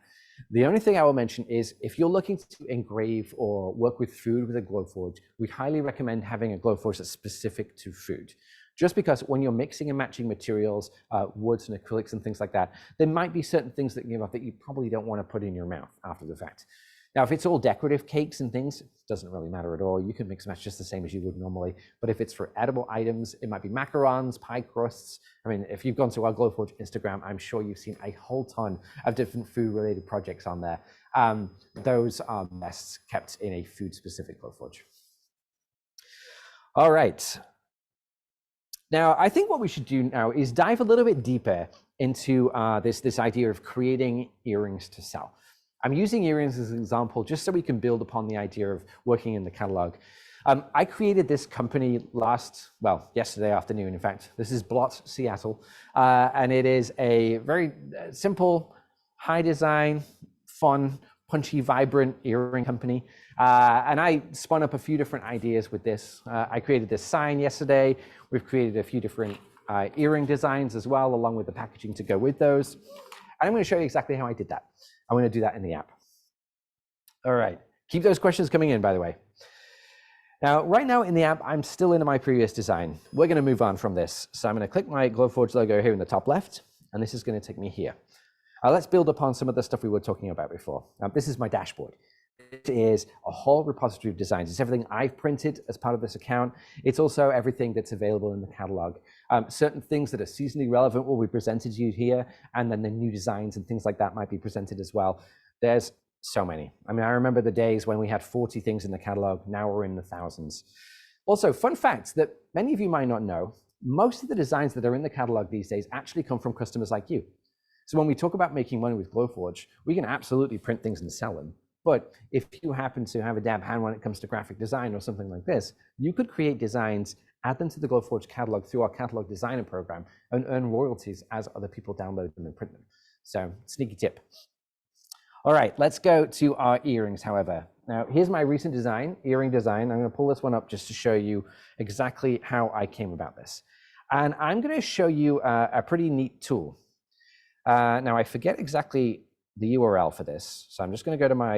The only thing I will mention is if you're looking to engrave or work with food with a Glowforge, we'd highly recommend having a Glowforge that's specific to food. Just because when you're mixing and matching materials, woods and acrylics and things like that, there might be certain things that that you probably don't want to put in your mouth after the fact. Now, if it's all decorative cakes and things, it doesn't really matter at all. You can mix and match just the same as you would normally. But if it's for edible items, it might be macarons, pie crusts. I mean, if you've gone to our Glowforge Instagram, I'm sure you've seen a whole ton of different food-related projects on there. Those are best kept in a food-specific Glowforge. All right. Now, I think what we should do now is dive a little bit deeper into this idea of creating earrings to sell. I'm using earrings as an example just so we can build upon the idea of working in the catalog. I created this company yesterday afternoon. In fact, this is Blot Seattle, and it is a very simple, high design, fun, punchy, vibrant earring company. And I spun up a few different ideas with this. I created this sign yesterday. We've created a few different earring designs as well, along with the packaging to go with those. And I'm going to show you exactly how I did that. I'm going to do that in the app. All right, keep those questions coming in, by the way. Now, right now in the app, I'm still in my previous design. We're going to move on from this. So I'm going to click my Glowforge logo here in the top left, and this is going to take me here. Let's build upon some of the stuff we were talking about before. This is my dashboard. It is a whole repository of designs. It's everything I've printed as part of this account. It's also everything that's available in the catalog. Certain things that are seasonally relevant will be presented to you here, and then the new designs and things like that might be presented as well. There's so many. I mean, I remember the days when we had 40 things in the catalog. Now we're in the thousands. Also, fun fact that many of you might not know, most of the designs that are in the catalog these days actually come from customers like you. So when we talk about making money with Glowforge, we can absolutely print things and sell them. But if you happen to have a dab hand when it comes to graphic design or something like this, you could create designs, add them to the Glowforge catalog through our catalog designer program, and earn royalties as other people download them and print them. So, sneaky tip. All right, let's go to our earrings, however. Now, here's my recent design, earring design. I'm going to pull this one up just to show you exactly how I came about this. And I'm going to show you a pretty neat tool. Now, I forget exactly the URL for this, so I'm just going to go to my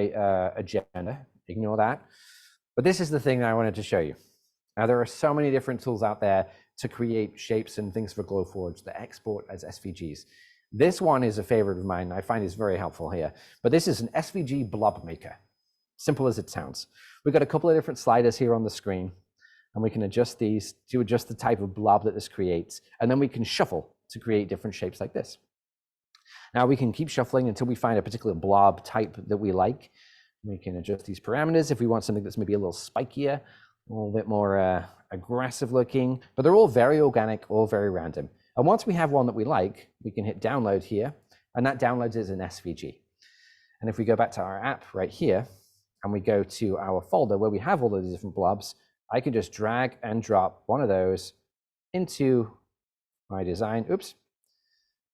agenda, ignore that. But this is the thing that I wanted to show you. Now, there are so many different tools out there to create shapes and things for Glowforge that export as SVGs. This one is a favorite of mine. I find it's very helpful here. But this is an SVG blob maker. Simple as it sounds. We've got a couple of different sliders here on the screen, and we can adjust these to adjust the type of blob that this creates. And then we can shuffle to create different shapes like this. Now we can keep shuffling until we find a particular blob type that we like. We can adjust these parameters if we want something that's maybe a little spikier, a little bit more aggressive looking, but they're all very organic, all very random. And once we have one that we like, we can hit download here, and that downloads as an SVG. And if we go back to our app right here, and we go to our folder where we have all of these different blobs, I can just drag and drop one of those into my design. Oops,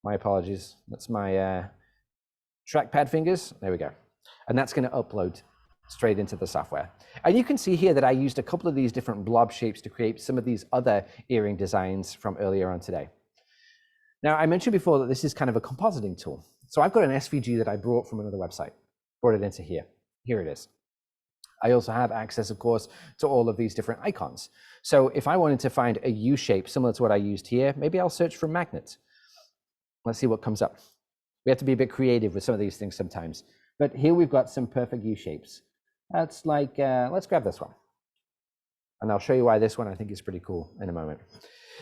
my apologies. That's my trackpad fingers. There we go. And that's going to upload straight into the software. And you can see here that I used a couple of these different blob shapes to create some of these other earring designs from earlier on today. Now, I mentioned before that this is kind of a compositing tool. So I've got an SVG that I brought from another website, brought it into here. Here it is. I also have access, of course, to all of these different icons. So if I wanted to find a U shape similar to what I used here, maybe I'll search for magnets. Let's see what comes up. We have to be a bit creative with some of these things sometimes. But here we've got some perfect U shapes. That's like, let's grab this one. And I'll show you why this one I think is pretty cool in a moment.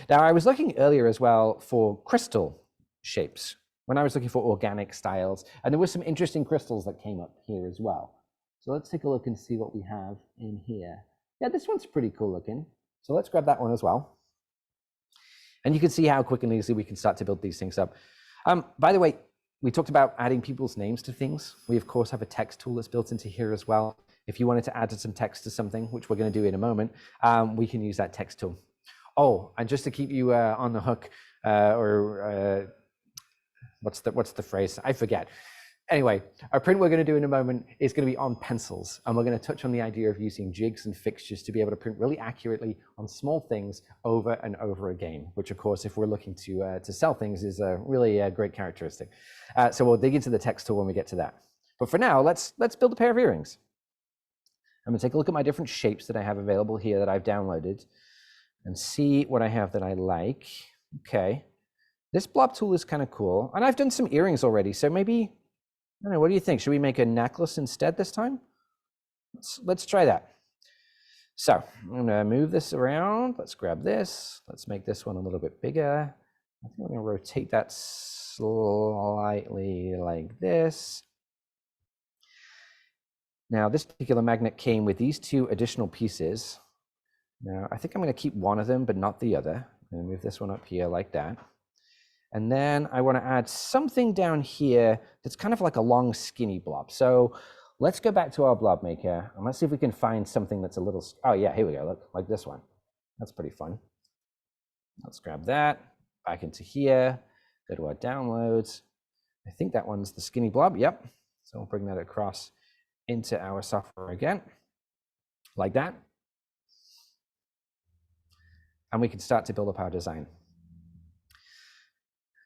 Now, I was looking earlier as well for crystal shapes when I was looking for organic styles, and there were some interesting crystals that came up here as well. So let's take a look and see what we have in here. Yeah, this one's pretty cool looking. So let's grab that one as well. And you can see how quick and easily we can start to build these things up. By the way, we talked about adding people's names to things. We, of course, have a text tool that's built into here as well. If you wanted to add some text to something, which we're going to do in a moment, we can use that text tool. Oh, and just to keep you on the hook, what's the phrase? I forget. Anyway, our print we're going to do in a moment is going to be on pencils, and we're going to touch on the idea of using jigs and fixtures to be able to print really accurately on small things over and over again, which, of course, if we're looking to sell things, is a really great characteristic. So we'll dig into the text tool when we get to that. But for now, let's build a pair of earrings. I'm going to take a look at my different shapes that I have available here that I've downloaded and see what I have that I like. Okay, this blob tool is kind of cool, and I've done some earrings already, so maybe, I don't know, what do you think? Should we make a necklace instead this time? Let's try that. So I'm going to move this around. Let's grab this. Let's make this one a little bit bigger. I think I'm going to rotate that slightly like this. Now, this particular magnet came with these two additional pieces. Now, I think I'm going to keep one of them, but not the other. I'm going to move this one up here like that. And then I want to add something down here that's kind of like a long, skinny blob. So let's go back to our blob maker, and let's see if we can find something that's a little, oh yeah, here we go, look, like this one. That's pretty fun. Let's grab that, back into here, go to our downloads. I think that one's the skinny blob, yep. So we'll bring that across into our software again, like that. And we can start to build up our design.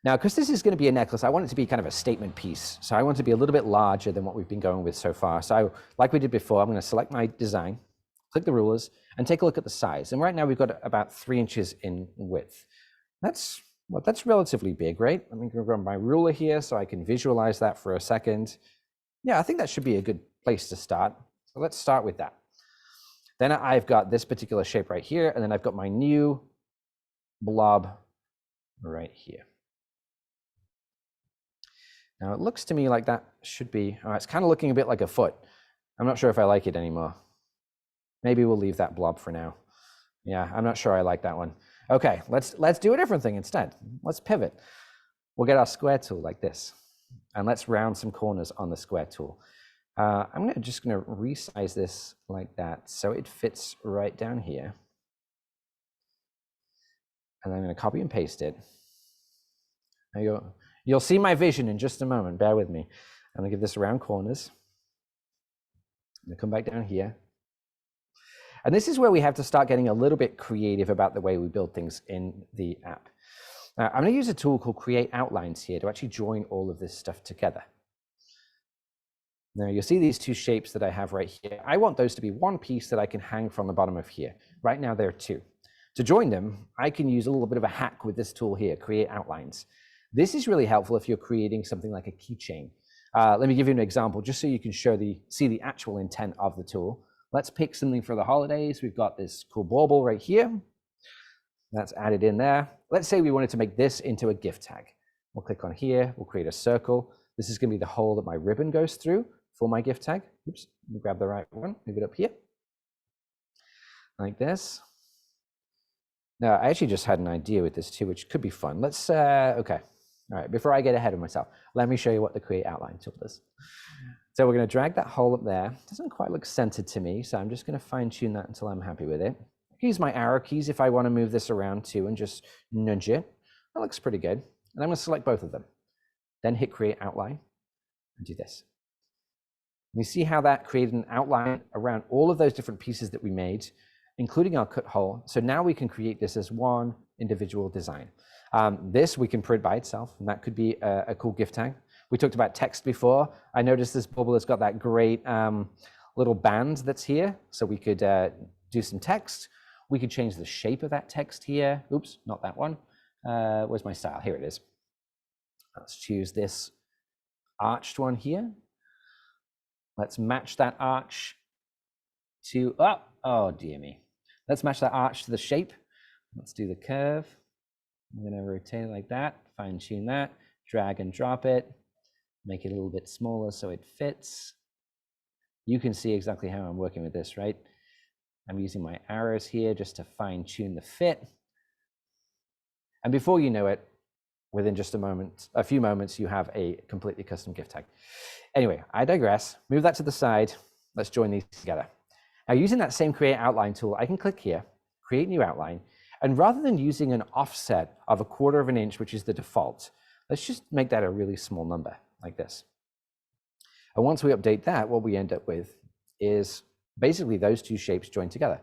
Now, because this is going to be a necklace, I want it to be kind of a statement piece. So I want it to be a little bit larger than what we've been going with so far. So like we did before, I'm going to select my design, click the rulers, and take a look at the size. And right now we've got about 3 inches in width. That's relatively big, right? Let me grab my ruler here so I can visualize that for a second. Yeah, I think that should be a good place to start. So let's start with that. Then I've got this particular shape right here, and then I've got my new blob right here. Now it looks to me like that should be, it's kind of looking a bit like a foot. I'm not sure if I like it anymore. Maybe we'll leave that blob for now. Yeah, I'm not sure I like that one. Okay, let's do a different thing instead. Let's pivot. We'll get our square tool like this, and let's round some corners on the square tool. I'm just going to resize this like that so it fits right down here. And I'm going to copy and paste it. There you go. You'll see my vision in just a moment. Bear with me. I'm going to give this round corners. I'm going to come back down here. And this is where we have to start getting a little bit creative about the way we build things in the app. Now, I'm going to use a tool called Create Outlines here to actually join all of this stuff together. Now, you'll see these two shapes that I have right here. I want those to be one piece that I can hang from the bottom of here. Right now there are two. To join them, I can use a little bit of a hack with this tool here, create outlines. This is really helpful if you're creating something like a keychain. Let me give you an example, just so you can see the actual intent of the tool. Let's pick something for the holidays. We've got this cool bauble right here. That's added in there. Let's say we wanted to make this into a gift tag. We'll click on here, we'll create a circle. This is gonna be the hole that my ribbon goes through for my gift tag. Oops, let me grab the right one, move it up here. Like this. Now, I actually just had an idea with this too, which could be fun. Let's, okay. All right, before I get ahead of myself, let me show you what the create outline tool does. So we're gonna drag that hole up there. It doesn't quite look centered to me, so I'm just gonna fine tune that until I'm happy with it. Use my arrow keys if I wanna move this around too and just nudge it. That looks pretty good. And I'm gonna select both of them. Then hit create outline and do this. You see how that created an outline around all of those different pieces that we made, including our cut hole. So now we can create this as one individual design. This we can print by itself, and that could be a cool gift tag. We talked about text before. I noticed this bubble has got that great little band that's here. So we could do some text. We could change the shape of that text here. Oops, not that one. Where's my style? Here it is. Let's choose this arched one here. Let's match that arch to, oh dear me. Let's match that arch to the shape. Let's do the curve. I'm gonna rotate it like that, fine tune that, drag and drop it, make it a little bit smaller so it fits. You can see exactly how I'm working with this, right? I'm using my arrows here just to fine tune the fit. And before you know it, within just a few moments, you have a completely custom gift tag. Anyway, I digress. Move that to the side. Let's join these together. Now, using that same create outline tool, I can click here, create new outline, and rather than using an offset of 1/4 of an inch, which is the default, let's just make that a really small number like this. And once we update that, what we end up with is basically those two shapes joined together.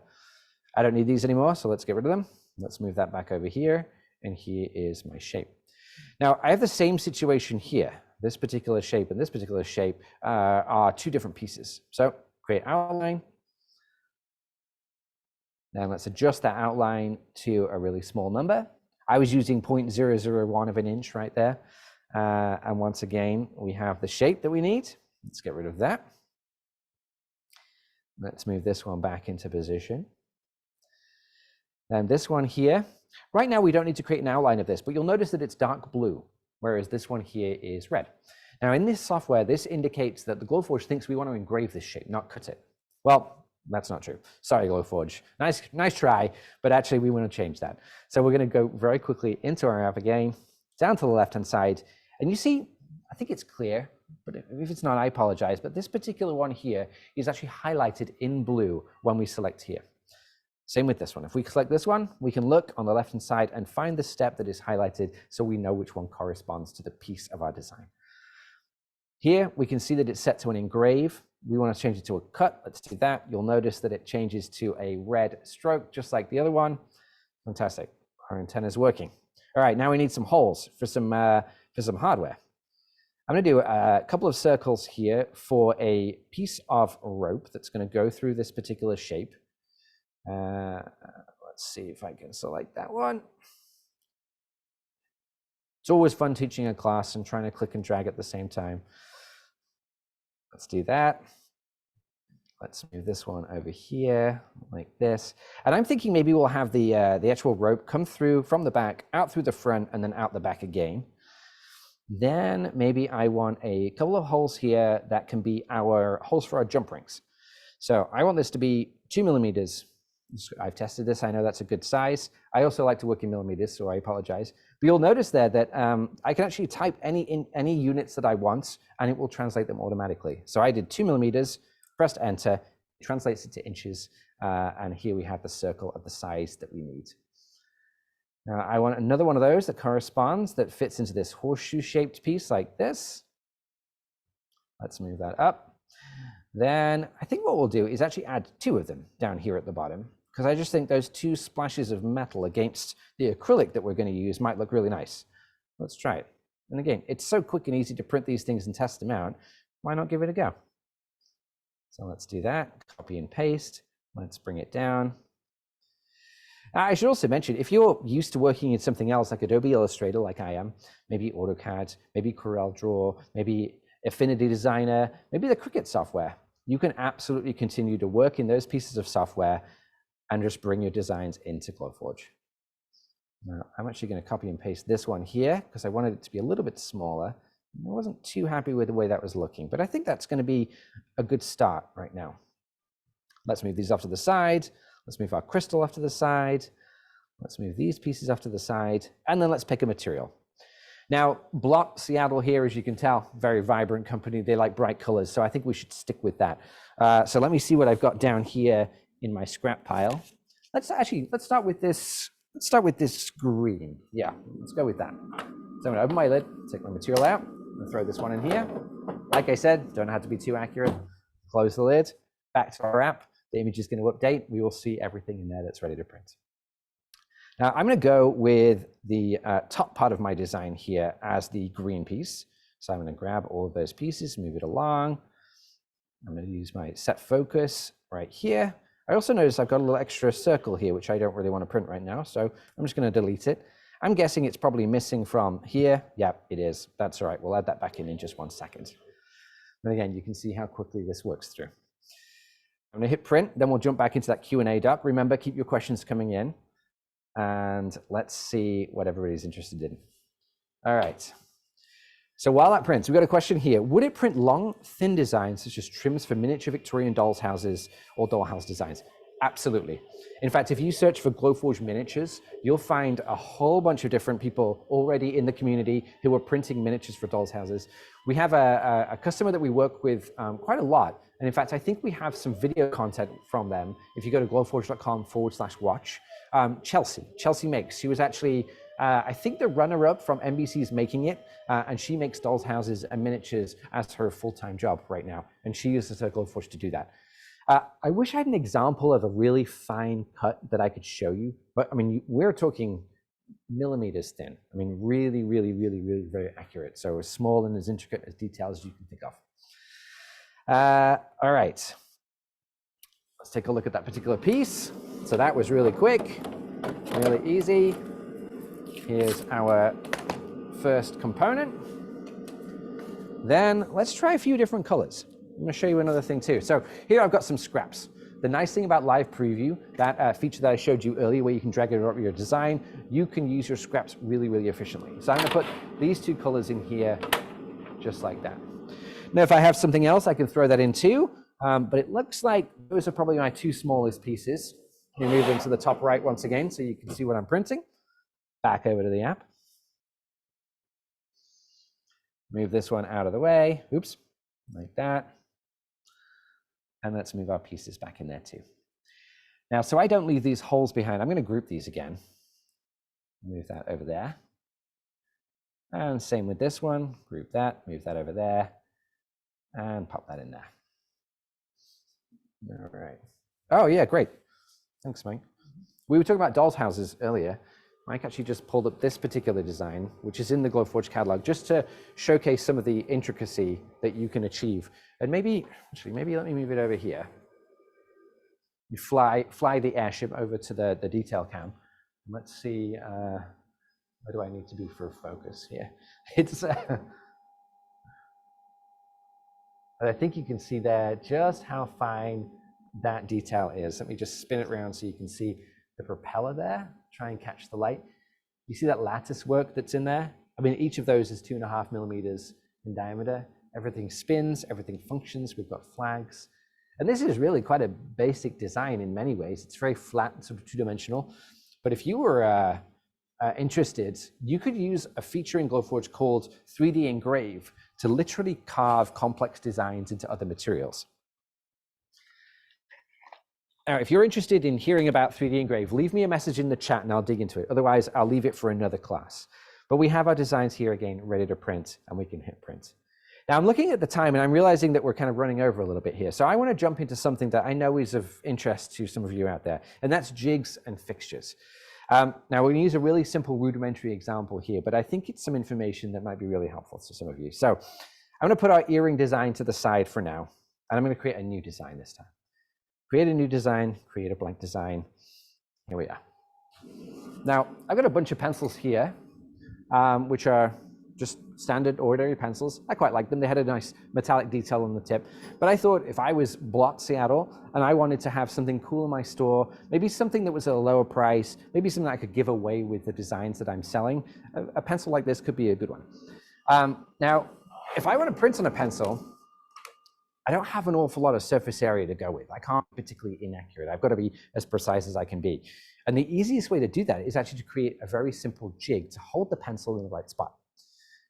I don't need these anymore, so let's get rid of them. Let's move that back over here, and here is my shape. Now, I have the same situation here. This particular shape and this particular shape are two different pieces. So create outline. Now let's adjust that outline to a really small number. I was using 0.001 of an inch right there. And once again, we have the shape that we need. Let's get rid of that. Let's move this one back into position. And this one here, right now we don't need to create an outline of this, but you'll notice that it's dark blue, whereas this one here is red. Now in this software, this indicates that the Glowforge thinks we want to engrave this shape, not cut it. Well, that's not true. Sorry, Glowforge. Nice try, but actually we want to change that. So we're going to go very quickly into our app again, down to the left-hand side, and you see, I think it's clear, but if it's not, I apologize, but this particular one here is actually highlighted in blue when we select here. Same with this one. If we select this one, we can look on the left-hand side and find the step that is highlighted so we know which one corresponds to the piece of our design. Here, we can see that it's set to an engrave. We want to change it to a cut. Let's do that. You'll notice that it changes to a red stroke, just like the other one. Fantastic. Our antenna is working. All right, now we need some holes for some hardware. I'm going to do a couple of circles here for a piece of rope that's going to go through this particular shape. Let's see if I can select that one. It's always fun teaching a class and trying to click and drag at the same time. Let's do that. Let's move this one over here like this. And I'm thinking maybe we'll have the actual rope come through from the back, out through the front, and then out the back again. Then maybe I want a couple of holes here that can be our holes for our jump rings. So I want this to be 2 millimeters. I've tested this, I know that's a good size. I also like to work in millimeters, so I apologize. But you'll notice there that I can actually type any units that I want, and it will translate them automatically. So I did 2 millimeters, pressed enter, it translates it to inches, and here we have the circle of the size that we need. Now I want another one of those that corresponds, that fits into this horseshoe-shaped piece like this. Let's move that up. Then I think what we'll do is actually add 2 of them down here at the bottom, because I just think those 2 splashes of metal against the acrylic that we're going to use might look really nice. Let's try it. And again, it's so quick and easy to print these things and test them out. Why not give it a go? So let's do that. Copy and paste. Let's bring it down. I should also mention, if you're used to working in something else like Adobe Illustrator, like I am, maybe AutoCAD, maybe CorelDRAW, maybe Affinity Designer, maybe the Cricut software, you can absolutely continue to work in those pieces of software and just bring your designs into Glowforge. Now, I'm actually going to copy and paste this one here because I wanted it to be a little bit smaller. I wasn't too happy with the way that was looking, but I think that's going to be a good start right now. Let's move these off to the side. Let's move our crystal off to the side. Let's move these pieces off to the side, and then let's pick a material. Now, Blot Seattle here, as you can tell, very vibrant company. They like bright colors, so I think we should stick with that. So let me see what I've got down here in my scrap pile. Let's start with this. Let's start with this green. Yeah, let's go with that. So I'm gonna open my lid, take my material out, and throw this one in here. Like I said, don't have to be too accurate. Close the lid, back to our app. The image is going to update. We will see everything in there that's ready to print. Now I'm going to go with the top part of my design here as the green piece. So I'm going to grab all of those pieces, move it along. I'm going to use my set focus right here. I also notice I've got a little extra circle here, which I don't really want to print right now. So I'm just going to delete it. I'm guessing it's probably missing from here. Yeah, it is. That's all right. We'll add that back in just 1 second. And again, you can see how quickly this works through. I'm going to hit print, then we'll jump back into that Q&A doc. Remember, keep your questions coming in, and let's see what everybody's interested in. All right. So while that prints, we've got a question here. Would it print long, thin designs, such as trims for miniature Victorian dolls' houses or dollhouse designs? Absolutely. In fact, if you search for Glowforge miniatures, you'll find a whole bunch of different people already in the community who are printing miniatures for dolls' houses. We have a customer that we work with quite a lot. And in fact, I think we have some video content from them. If you go to glowforge.com/watch, Chelsea makes. She was actually, I think, the runner-up from NBC's Making It, and she makes dolls' houses and miniatures as her full-time job right now. And she uses her Glowforge to do that. I wish I had an example of a really fine cut that I could show you, but I mean, we're talking millimeters thin. I mean, really, really, really, really very accurate. So as small and as intricate as detailed as you can think of. All right, let's take a look at that particular piece. So that was really quick, really easy. Here's our first component. Then let's try a few different colors. I'm going to show you another thing too. So here I've got some scraps. The nice thing about Live Preview, that feature that I showed you earlier where you can drag it over your design, you can use your scraps really, really efficiently. So I'm going to put these two colors in here just like that. Now, if I have something else, I can throw that in too, but it looks like those are probably my two smallest pieces. Let me move them to the top right once again so you can see what I'm printing. Back over to the app. Move this one out of the way. Oops, like that. And let's move our pieces back in there too. Now, so I don't leave these holes behind, I'm going to group these again. Move that over there. And same with this one, group that, move that over there, and pop that in there. All right. Oh yeah, great. Thanks, Mike. We were talking about dolls' houses earlier. Mike actually just pulled up this particular design, which is in the Glowforge catalog, just to showcase some of the intricacy that you can achieve. And maybe let me move it over here. You fly the airship over to the detail cam. Let's see, where do I need to be for focus here? It's, I think you can see there just how fine that detail is. Let me just spin it around so you can see the propeller there. Try and catch the light. You see that lattice work that's in there? I mean, each of those is 2.5 millimeters in diameter. Everything spins, everything functions. We've got flags. And this is really quite a basic design in many ways. It's very flat, sort of two-dimensional. But if you were interested, you could use a feature in Glowforge called 3D Engrave to literally carve complex designs into other materials. Now, if you're interested in hearing about 3D Engrave, leave me a message in the chat and I'll dig into it. Otherwise, I'll leave it for another class. But we have our designs here again, ready to print, and we can hit print. Now, I'm looking at the time and I'm realizing that we're kind of running over a little bit here. So I want to jump into something that I know is of interest to some of you out there, and that's jigs and fixtures. Now, we're going to use a really simple rudimentary example here, but I think it's some information that might be really helpful to some of you. So I'm going to put our earring design to the side for now, and I'm going to create a new design this time. Create a new design, create a blank design. Here we are. Now, I've got a bunch of pencils here, which are just standard ordinary pencils. I quite like them. They had a nice metallic detail on the tip. But I thought if I was Blot Seattle and I wanted to have something cool in my store, maybe something that was at a lower price, maybe something I could give away with the designs that I'm selling, a pencil like this could be a good one. Now, if I want to print on a pencil, I don't have an awful lot of surface area to go with. I can't be particularly inaccurate. I've got to be as precise as I can be. And the easiest way to do that is actually to create a very simple jig to hold the pencil in the right spot.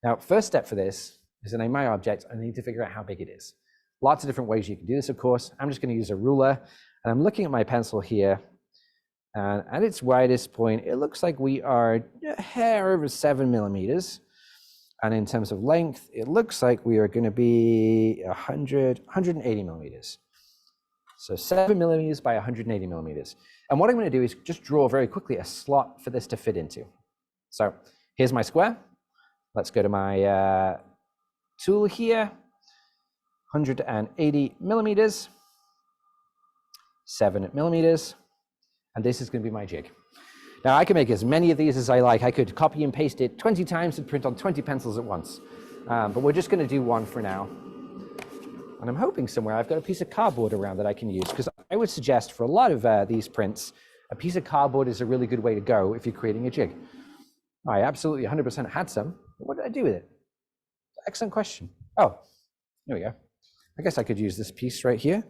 Now, first step for this is to name my object. I need to figure out how big it is. Lots of different ways you can do this, of course. I'm just going to use a ruler, and I'm looking at my pencil here. And at its widest point, it looks like we are a hair over 7 millimeters. And in terms of length, it looks like we are going to be 180 millimeters. So 7 millimeters by 180 millimeters. And what I'm going to do is just draw very quickly a slot for this to fit into. So here's my square. Let's go to my tool here. 180 millimeters, 7 millimeters, and this is going to be my jig. Now I can make as many of these as I like. I could copy and paste it 20 times and print on 20 pencils at once. But we're just going to do one for now. And I'm hoping somewhere I've got a piece of cardboard around that I can use, because I would suggest for a lot of these prints, a piece of cardboard is a really good way to go if you're creating a jig. I absolutely 100% had some. What did I do with it? Excellent question. Oh, there we go. I guess I could use this piece right here.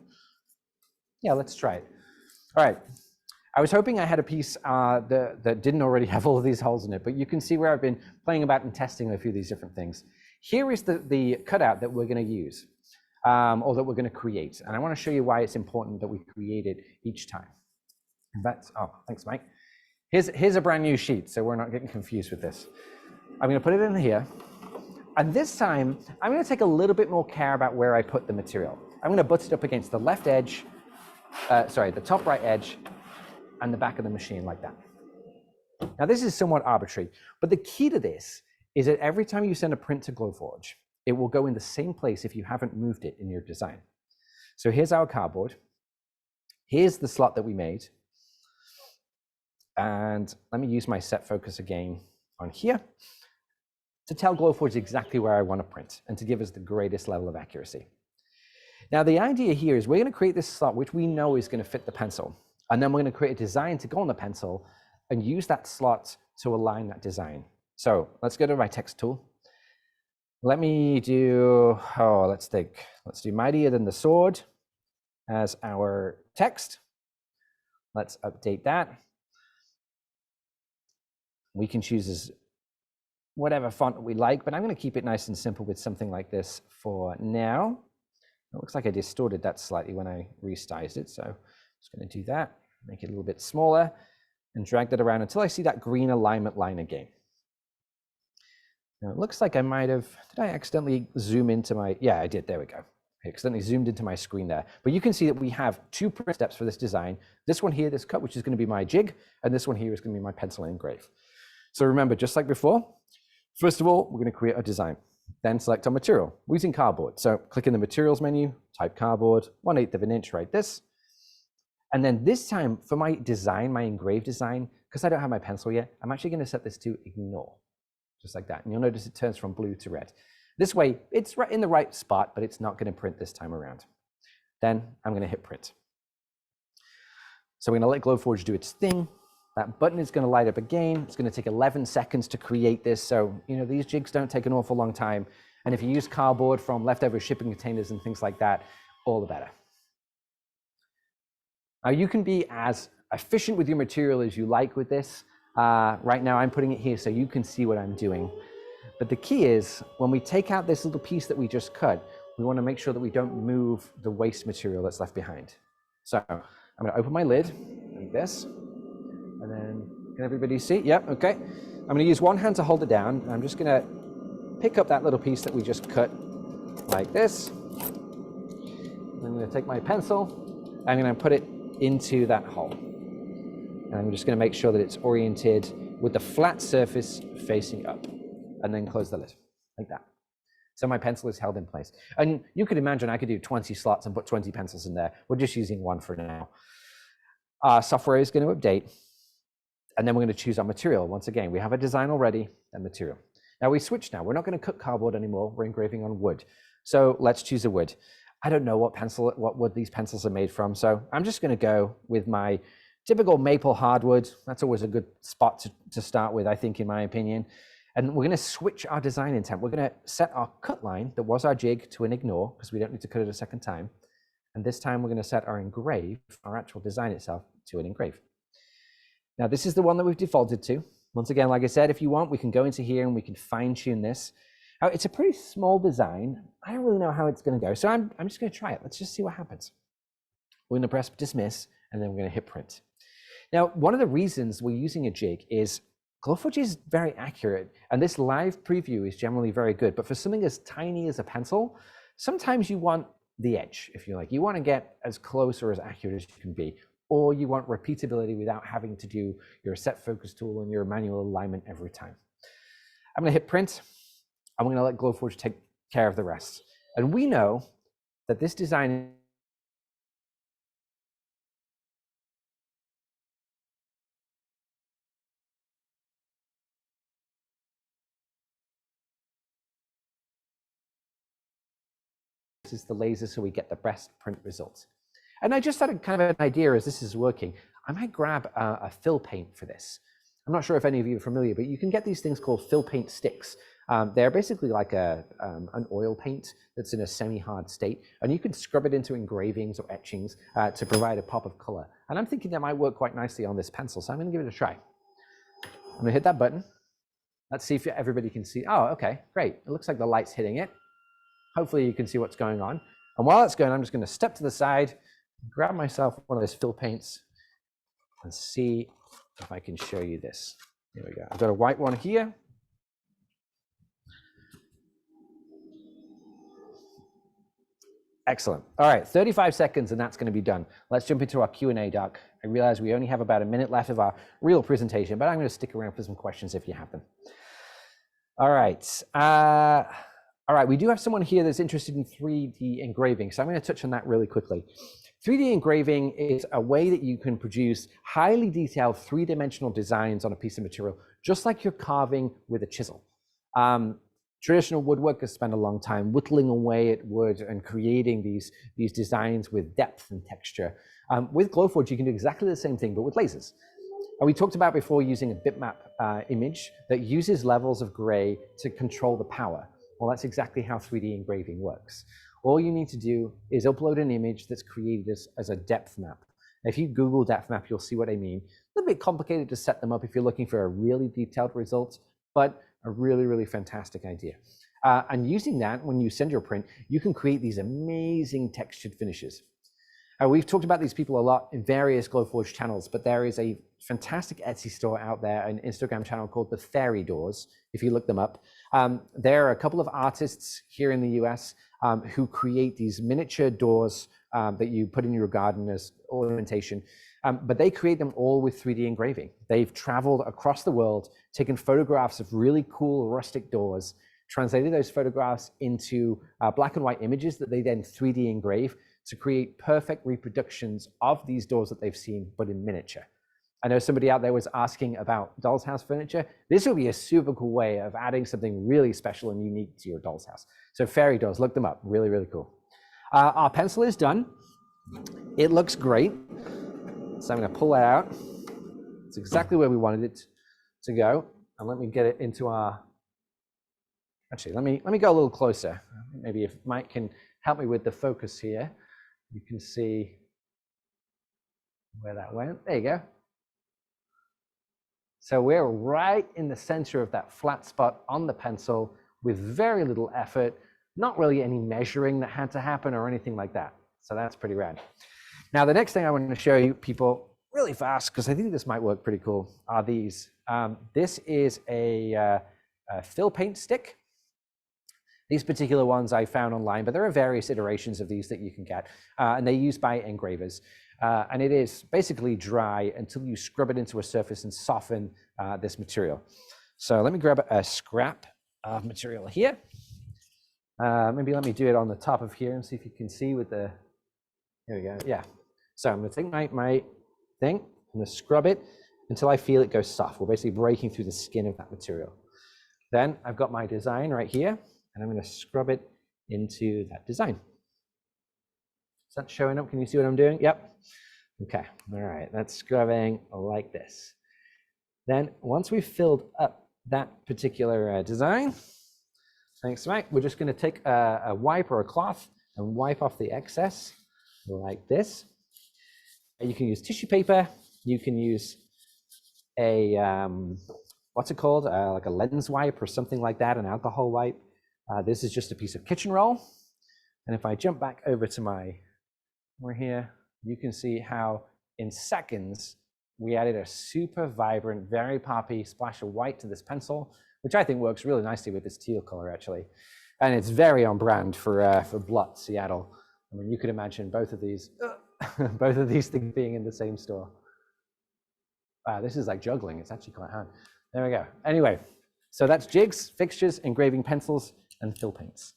Yeah, let's try it. All right. I was hoping I had a piece that didn't already have all of these holes in it, but you can see where I've been playing about and testing a few of these different things. Here is the cutout that we're going to use, or that we're going to create. And I want to show you why it's important that we create it each time. In fact, oh, thanks, Mike. Here's a brand new sheet, so we're not getting confused with this. I'm going to put it in here. And this time, I'm going to take a little bit more care about where I put the material. I'm going to butt it up against the left edge, the top right edge, and the back of the machine like that. Now, this is somewhat arbitrary, but the key to this is that every time you send a print to Glowforge, it will go in the same place if you haven't moved it in your design. So here's our cardboard. Here's the slot that we made. And let me use my set focus again on here to tell Glowforge exactly where I want to print and to give us the greatest level of accuracy. Now, the idea here is we're going to create this slot which we know is going to fit the pencil. And then we're going to create a design to go on the pencil and use that slot to align that design. So let's go to my text tool. Let me do, let's think. Let's do mightier than the sword as our text. Let's update that. We can choose as whatever font we like, but I'm going to keep it nice and simple with something like this for now. It looks like I distorted that slightly when I resized it, so I'm just going to do that, make it a little bit smaller, and drag that around until I see that green alignment line again. Now it looks like I might have, did I accidentally zoom into my, yeah, I did, there we go. I accidentally zoomed into my screen there. But you can see that we have two print steps for this design. This one here, this cut, which is going to be my jig, and this one here is going to be my pencil and engrave. So remember, just like before, first of all, we're going to create a design. Then select our material. We're using cardboard. So click in the materials menu, type cardboard, 1/8 of an inch, write this. And then this time for my design, my engraved design, because I don't have my pencil yet, I'm actually going to set this to ignore, just like that. And you'll notice it turns from blue to red. This way, it's right in the right spot, but it's not going to print this time around. Then I'm going to hit print. So we're going to let Glowforge do its thing. That button is going to light up again. It's going to take 11 seconds to create this. So, you know, these jigs don't take an awful long time. And if you use cardboard from leftover shipping containers and things like that, all the better. Now, you can be as efficient with your material as you like with this. Right now, I'm putting it here so you can see what I'm doing. But the key is, when we take out this little piece that we just cut, we want to make sure that we don't move the waste material that's left behind. So I'm going to open my lid like this. And then, can everybody see? Yep, okay. I'm going to use one hand to hold it down. And I'm just going to pick up that little piece that we just cut like this. I'm going to take my pencil. I'm going to put it into that hole. And I'm just going to make sure that it's oriented with the flat surface facing up. And then close the lid, like that. So my pencil is held in place. And you could imagine I could do 20 slots and put 20 pencils in there. We're just using one for now. Our software is going to update. And then we're going to choose our material. Once again, we have a design already and material. Now we switch now. We're not going to cut cardboard anymore. We're engraving on wood. So let's choose a wood. I don't know what wood these pencils are made from. So I'm just going to go with my typical maple hardwood. That's always a good spot to start with, I think, in my opinion. And we're going to switch our design intent. We're going to set our cut line that was our jig to an ignore, because we don't need to cut it a second time. And this time we're going to set our engrave, our actual design itself, to an engrave. Now this is the one that we've defaulted to. Once again, like I said, if you want, we can go into here and we can fine tune this. Now, it's a pretty small design. I don't really know how it's going to go. So I'm just going to try it. Let's just see what happens. We're going to press dismiss, and then we're going to hit print. Now, one of the reasons we're using a jig is Glowforge is very accurate, and this live preview is generally very good. But for something as tiny as a pencil, sometimes you want the edge, if you like. You want to get as close or as accurate as you can be, or you want repeatability without having to do your set focus tool and your manual alignment every time. I'm going to hit print. I'm going to let Glowforge take care of the rest. And we know that this design is the laser, so we get the best print results. And I just had a kind of an idea as this is working. I might grab a fill paint for this. I'm not sure if any of you are familiar, but you can get these things called fill paint sticks. They're basically like an oil paint that's in a semi-hard state, and you can scrub it into engravings or etchings to provide a pop of color. And I'm thinking that might work quite nicely on this pencil, so I'm going to give it a try. I'm going to hit that button. Let's see if everybody can see. Oh, okay, great. It looks like the light's hitting it. Hopefully you can see what's going on. And while that's going, I'm just going to step to the side, grab myself one of those fill paints, and see if I can show you this. Here we go. I've got a white one here. Excellent. All right, 35 seconds and that's going to be done. Let's jump into our Q&A, Doc. I realize we only have about a minute left of our real presentation, but I'm going to stick around for some questions if you have them. All right. All right, we do have someone here that's interested in 3D engraving, so I'm going to touch on that really quickly. 3D engraving is a way that you can produce highly detailed three-dimensional designs on a piece of material, just like you're carving with a chisel. Traditional woodworkers spend a long time whittling away at wood and creating these designs with depth and texture. With Glowforge, you can do exactly the same thing, but with lasers. And we talked about before using a bitmap image that uses levels of gray to control the power. Well, that's exactly how 3D engraving works. All you need to do is upload an image that's created as a depth map. If you Google depth map, you'll see what I mean. A little bit complicated to set them up if you're looking for a really detailed result, but a really, really fantastic idea. And using that, when you send your print, you can create these amazing textured finishes. We've talked about these people a lot in various Glowforge channels, but there is a fantastic Etsy store out there, an Instagram channel called the Fairy Doors, if you look them up. There are a couple of artists here in the US who create these miniature doors that you put in your garden as ornamentation, but they create them all with 3D engraving. They've traveled across the world, taken photographs of really cool rustic doors, translated those photographs into black and white images that they then 3D engrave to create perfect reproductions of these doors that they've seen, but in miniature. I know somebody out there was asking about doll's house furniture. This will be a super cool way of adding something really special and unique to your doll's house. So Fairy Doors, look them up, really, really cool. Our pencil is done. It looks great. So I'm gonna pull that out. It's exactly where we wanted it to go. And let me get it into our, actually, let me go a little closer. Maybe if Mike can help me with the focus here. You can see where that went. There you go. So we're right in the center of that flat spot on the pencil with very little effort, not really any measuring that had to happen or anything like that. So that's pretty rad. Now, the next thing I want to show you people really fast, because I think this might work pretty cool, are these. This is a fill paint stick. These particular ones I found online, but there are various iterations of these that you can get, and they're used by engravers. And it is basically dry until you scrub it into a surface and soften this material. So let me grab a scrap of material here. Maybe let me do it on the top of here and see if you can see with the, here we go, yeah. So I'm gonna take my thing, I'm gonna scrub it, until I feel it go soft. We're basically breaking through the skin of that material. Then I've got my design right here, and I'm going to scrub it into that design. Is that showing up? Can you see what I'm doing? Yep. Okay. All right. That's scrubbing like this. Then once we've filled up that particular design, thanks, Mike, we're just going to take a wipe or a cloth and wipe off the excess like this. You can use tissue paper. You can use a, what's it called? Like a lens wipe or something like that, an alcohol wipe. This is just a piece of kitchen roll. And if I jump back over to we're here, you can see how in seconds, we added a super vibrant, very poppy splash of white to this pencil, which I think works really nicely with this teal color actually. And it's very on brand for Blot, Seattle. I mean, you could imagine both of these things being in the same store. Wow, this is like juggling. It's actually quite hard. There we go. Anyway, so that's jigs, fixtures, engraving pencils, and fill paints.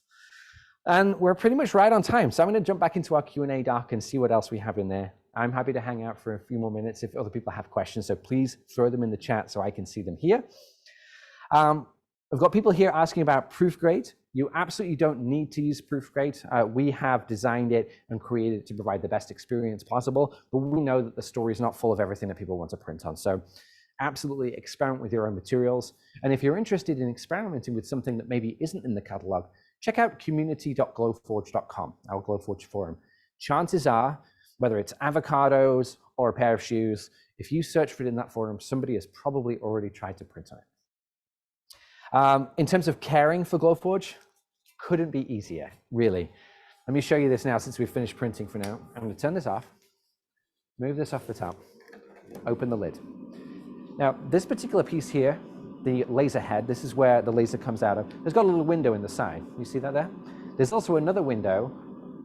And we're pretty much right on time. So I'm going to jump back into our Q&A doc and see what else we have in there. I'm happy to hang out for a few more minutes if other people have questions. So please throw them in the chat so I can see them here. I've got people here asking about Proofgrade. You absolutely don't need to use Proofgrade. We have designed it and created it to provide the best experience possible, but we know that the story is not full of everything that people want to print on. So absolutely experiment with your own materials. And if you're interested in experimenting with something that maybe isn't in the catalog, check out community.glowforge.com, our Glowforge forum. Chances are, whether it's avocados or a pair of shoes, if you search for it in that forum, somebody has probably already tried to print on it. In terms of caring for Glowforge, couldn't be easier, really. Let me show you this now since we've finished printing for now. I'm going to turn this off, move this off the top, open the lid. Now, this particular piece here, the laser head, this is where the laser comes out of. There's got a little window in the side. You see that there? There's also another window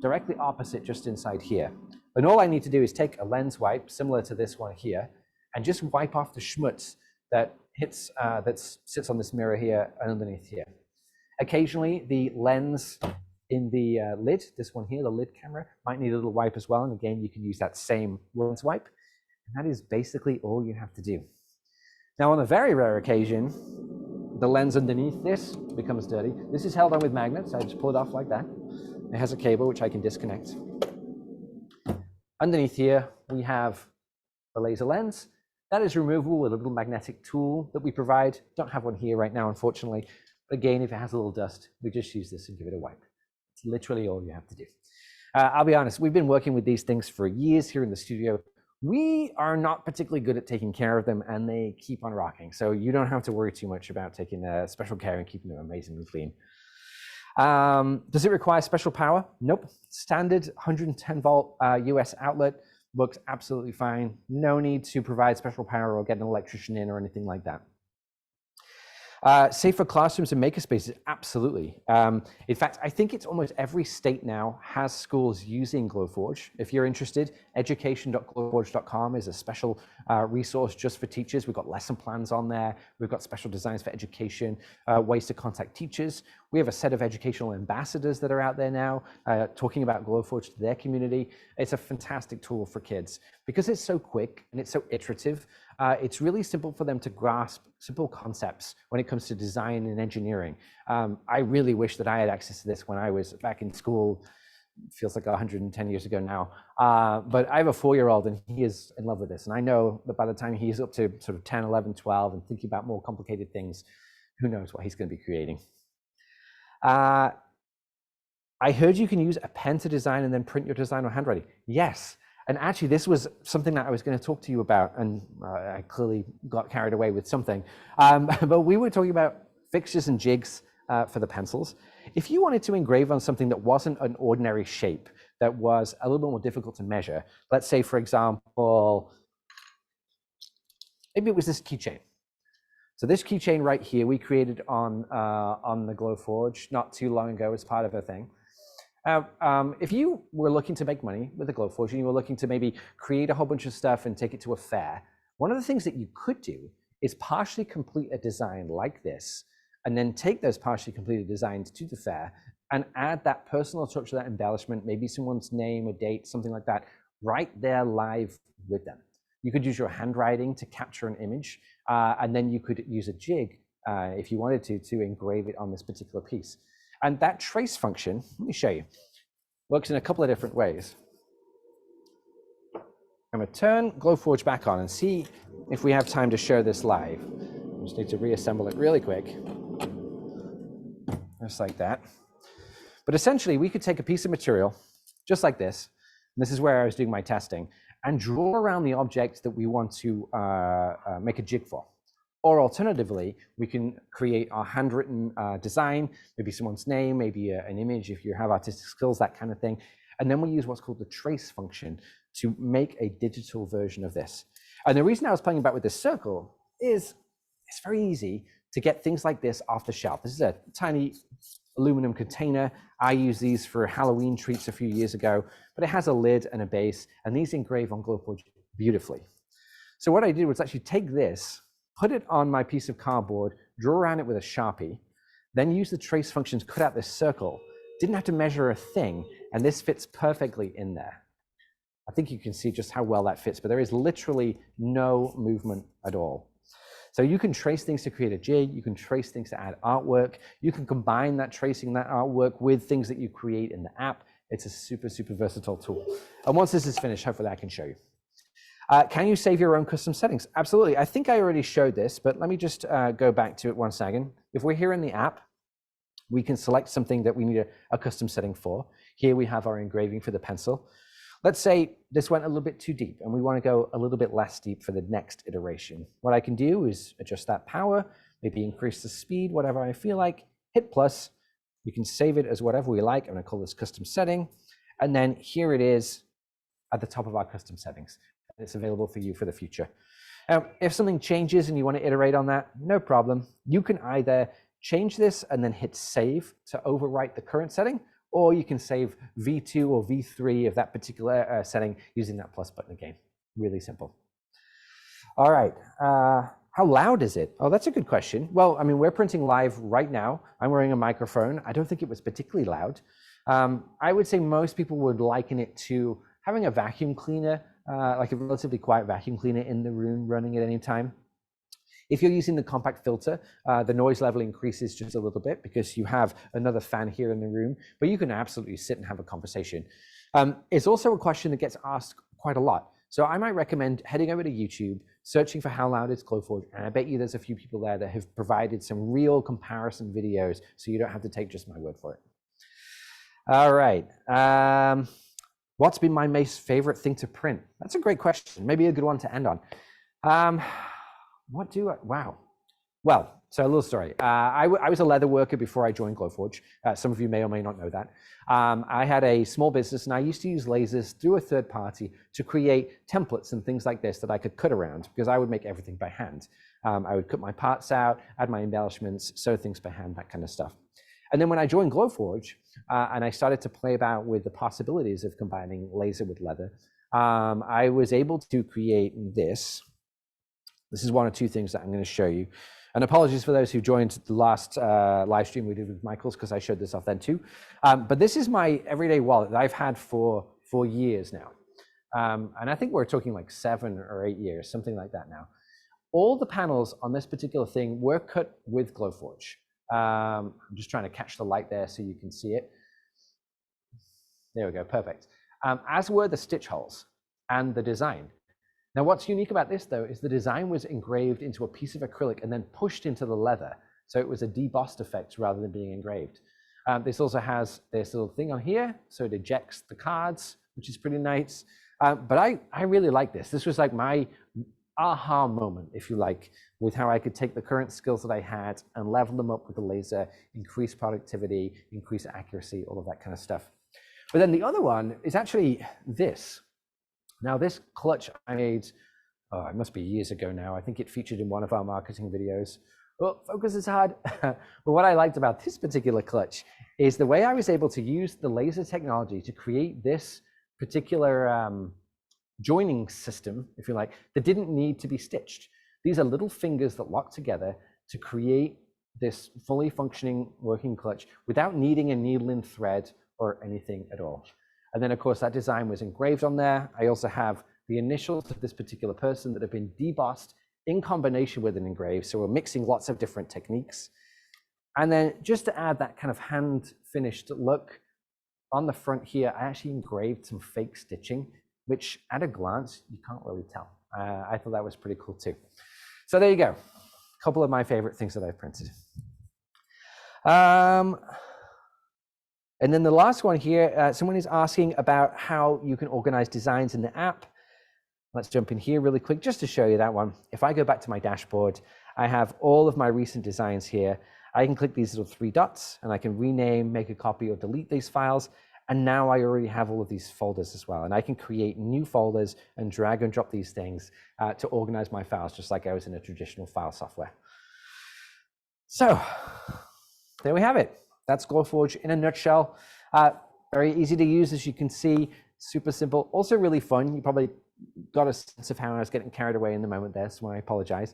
directly opposite just inside here. And all I need to do is take a lens wipe, similar to this one here, and just wipe off the schmutz that hits, that sits on this mirror here and underneath here. Occasionally, the lens in the lid, this one here, the lid camera, might need a little wipe as well. And again, you can use that same lens wipe. And that is basically all you have to do. Now, on a very rare occasion, the lens underneath this becomes dirty. This is held on with magnets. I just pull it off like that. It has a cable which I can disconnect. Underneath here, we have the laser lens. That is removable with a little magnetic tool that we provide. Don't have one here right now, unfortunately. But again, if it has a little dust, we just use this and give it a wipe. It's literally all you have to do. I'll be honest, we've been working with these things for years here in the studio. We are not particularly good at taking care of them, and they keep on rocking. So you don't have to worry too much about taking special care and keeping them amazingly clean. Does it require special power? Nope. Standard 110 volt US outlet works absolutely fine. No need to provide special power or get an electrician in or anything like that. Safe for classrooms and makerspaces, absolutely. In fact, I think it's almost every state now has schools using Glowforge. If you're interested, education.glowforge.com is a special resource just for teachers. We've got lesson plans on there. We've got special designs for education, ways to contact teachers. We have a set of educational ambassadors that are out there now talking about Glowforge to their community. It's a fantastic tool for kids because it's so quick and it's so iterative. It's really simple for them to grasp simple concepts when it comes to design and engineering. I really wish that I had access to this when I was back in school. It feels like 110 years ago now. But I have a 4-year-old and he is in love with this. And I know that by the time he's up to sort of 10, 11, 12 and thinking about more complicated things, who knows what he's going to be creating. I heard you can use a pen to design and then print your design or handwriting. Yes. And actually, this was something that I was going to talk to you about, and I clearly got carried away with something. But we were talking about fixtures and jigs for the pencils. If you wanted to engrave on something that wasn't an ordinary shape, that was a little bit more difficult to measure, let's say, for example, maybe it was this keychain. So this keychain right here, we created on the Glowforge not too long ago as part of a thing. If you were looking to make money with the Glowforge and you were looking to maybe create a whole bunch of stuff and take it to a fair, one of the things that you could do is partially complete a design like this and then take those partially completed designs to the fair and add that personal touch, that embellishment, maybe someone's name, a date, something like that, right there live with them. You could use your handwriting to capture an image, and then you could use a jig if you wanted to engrave it on this particular piece. And that trace function, let me show you, works in a couple of different ways. I'm going to turn Glowforge back on and see if we have time to show this live. I just need to reassemble it really quick, just like that. But essentially, we could take a piece of material, just like this, and this is where I was doing my testing, and draw around the object that we want to make a jig for. Or alternatively, we can create our handwritten design, maybe someone's name, maybe an image if you have artistic skills, that kind of thing. And then we use what's called the trace function to make a digital version of this. And the reason I was playing about with this circle is it's very easy to get things like this off the shelf. This is a tiny aluminum container. I used these for Halloween treats a few years ago, but it has a lid and a base, and these engrave on Glowforge beautifully. So what I did was actually take this, put it on my piece of cardboard, draw around it with a Sharpie, then use the trace function to cut out this circle. Didn't have to measure a thing, and this fits perfectly in there. I think you can see just how well that fits, but there is literally no movement at all. So you can trace things to create a jig, you can trace things to add artwork, you can combine that tracing, that artwork with things that you create in the app. It's a super, super versatile tool. And once this is finished, hopefully I can show you. Can you save your own custom settings? Absolutely. I think I already showed this, but let me just go back to it 1 second. If we're here in the app, we can select something that we need a custom setting for. Here we have our engraving for the pencil. Let's say this went a little bit too deep and we want to go a little bit less deep for the next iteration. What I can do is adjust that power, maybe increase the speed, whatever I feel like, hit plus. We can save it as whatever we like. I'm going to call this custom setting. And then here it is at the top of our custom settings. It's available for you for the future. Now, if something changes and you want to iterate on that, no problem. You can either change this and then hit save to overwrite the current setting, or you can save V2 or V3 of that particular setting using that plus button again. Really simple. All right. How loud is it? Oh, that's a good question. Well, I mean, we're printing live right now. I'm wearing a microphone. I don't think it was particularly loud. I would say most people would liken it to having a vacuum cleaner, like a relatively quiet vacuum cleaner in the room running at any time. If you're using the compact filter, the noise level increases just a little bit because you have another fan here in the room, but you can absolutely sit and have a conversation. It's also a question that gets asked quite a lot. So I might recommend heading over to YouTube, searching for how loud is Glowforge, and I bet you there's a few people there that have provided some real comparison videos, so you don't have to take just my word for it. All right. What's been my most favorite thing to print? That's a great question. Maybe a good one to end on. Wow. Well, so a little story. I was a leather worker before I joined Glowforge. Some of you may or may not know that. I had a small business and I used to use lasers through a third party to create templates and things like this that I could cut around because I would make everything by hand. I would cut my parts out, add my embellishments, sew things by hand, that kind of stuff. And then when I joined Glowforge and I started to play about with the possibilities of combining laser with leather, I was able to create this. This is one or two things that I'm going to show you. And apologies for those who joined the last live stream we did with Michael's, because I showed this off then too. But this is my everyday wallet that I've had for years now. And I think we're talking like 7 or 8 years, something like that now. All the panels on this particular thing were cut with Glowforge. I'm just trying to catch the light there so you can see it. There we go, perfect. As were the stitch holes and the design. Now, what's unique about this, though, is the design was engraved into a piece of acrylic and then pushed into the leather. So it was a debossed effect rather than being engraved. This also has this little thing on here, so it ejects the cards, which is pretty nice. But I really like this. This was like my aha moment, if you like, with how I could take the current skills that I had and level them up with the laser, increase productivity, increase accuracy, all of that kind of stuff. But then the other one is actually this. Now, this clutch I made, it must be years ago now. I think it featured in one of our marketing videos. Oh, focus is hard. But what I liked about this particular clutch is the way I was able to use the laser technology to create this particular joining system, if you like, that didn't need to be stitched. These are little fingers that lock together to create this fully functioning working clutch without needing a needle and thread or anything at all. And then, of course, that design was engraved on there. I also have the initials of this particular person that have been debossed in combination with an engrave. So we're mixing lots of different techniques. And then just to add that kind of hand finished look, on the front here, I actually engraved some fake stitching, which at a glance, you can't really tell. I thought that was pretty cool too. So there you go. A couple of my favorite things that I've printed. And then the last one here, someone is asking about how you can organize designs in the app. Let's jump in here really quick just to show you that one. If I go back to my dashboard, I have all of my recent designs here. I can click these little 3 dots and I can rename, make a copy, or delete these files. And now I already have all of these folders as well. And I can create new folders and drag and drop these things to organize my files, just like I was in a traditional file software. So there we have it. That's Glowforge in a nutshell. Very easy to use, as you can see, super simple. Also really fun. You probably got a sense of how I was getting carried away in the moment there, so I apologize.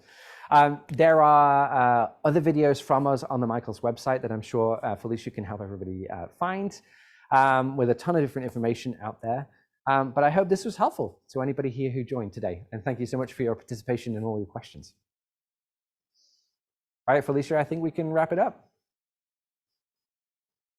There are other videos from us on the Michaels website that I'm sure Felicia can help everybody find, with a ton of different information out there. But I hope this was helpful to anybody here who joined today. And thank you so much for your participation and all your questions. All right, Felicia, I think we can wrap it up.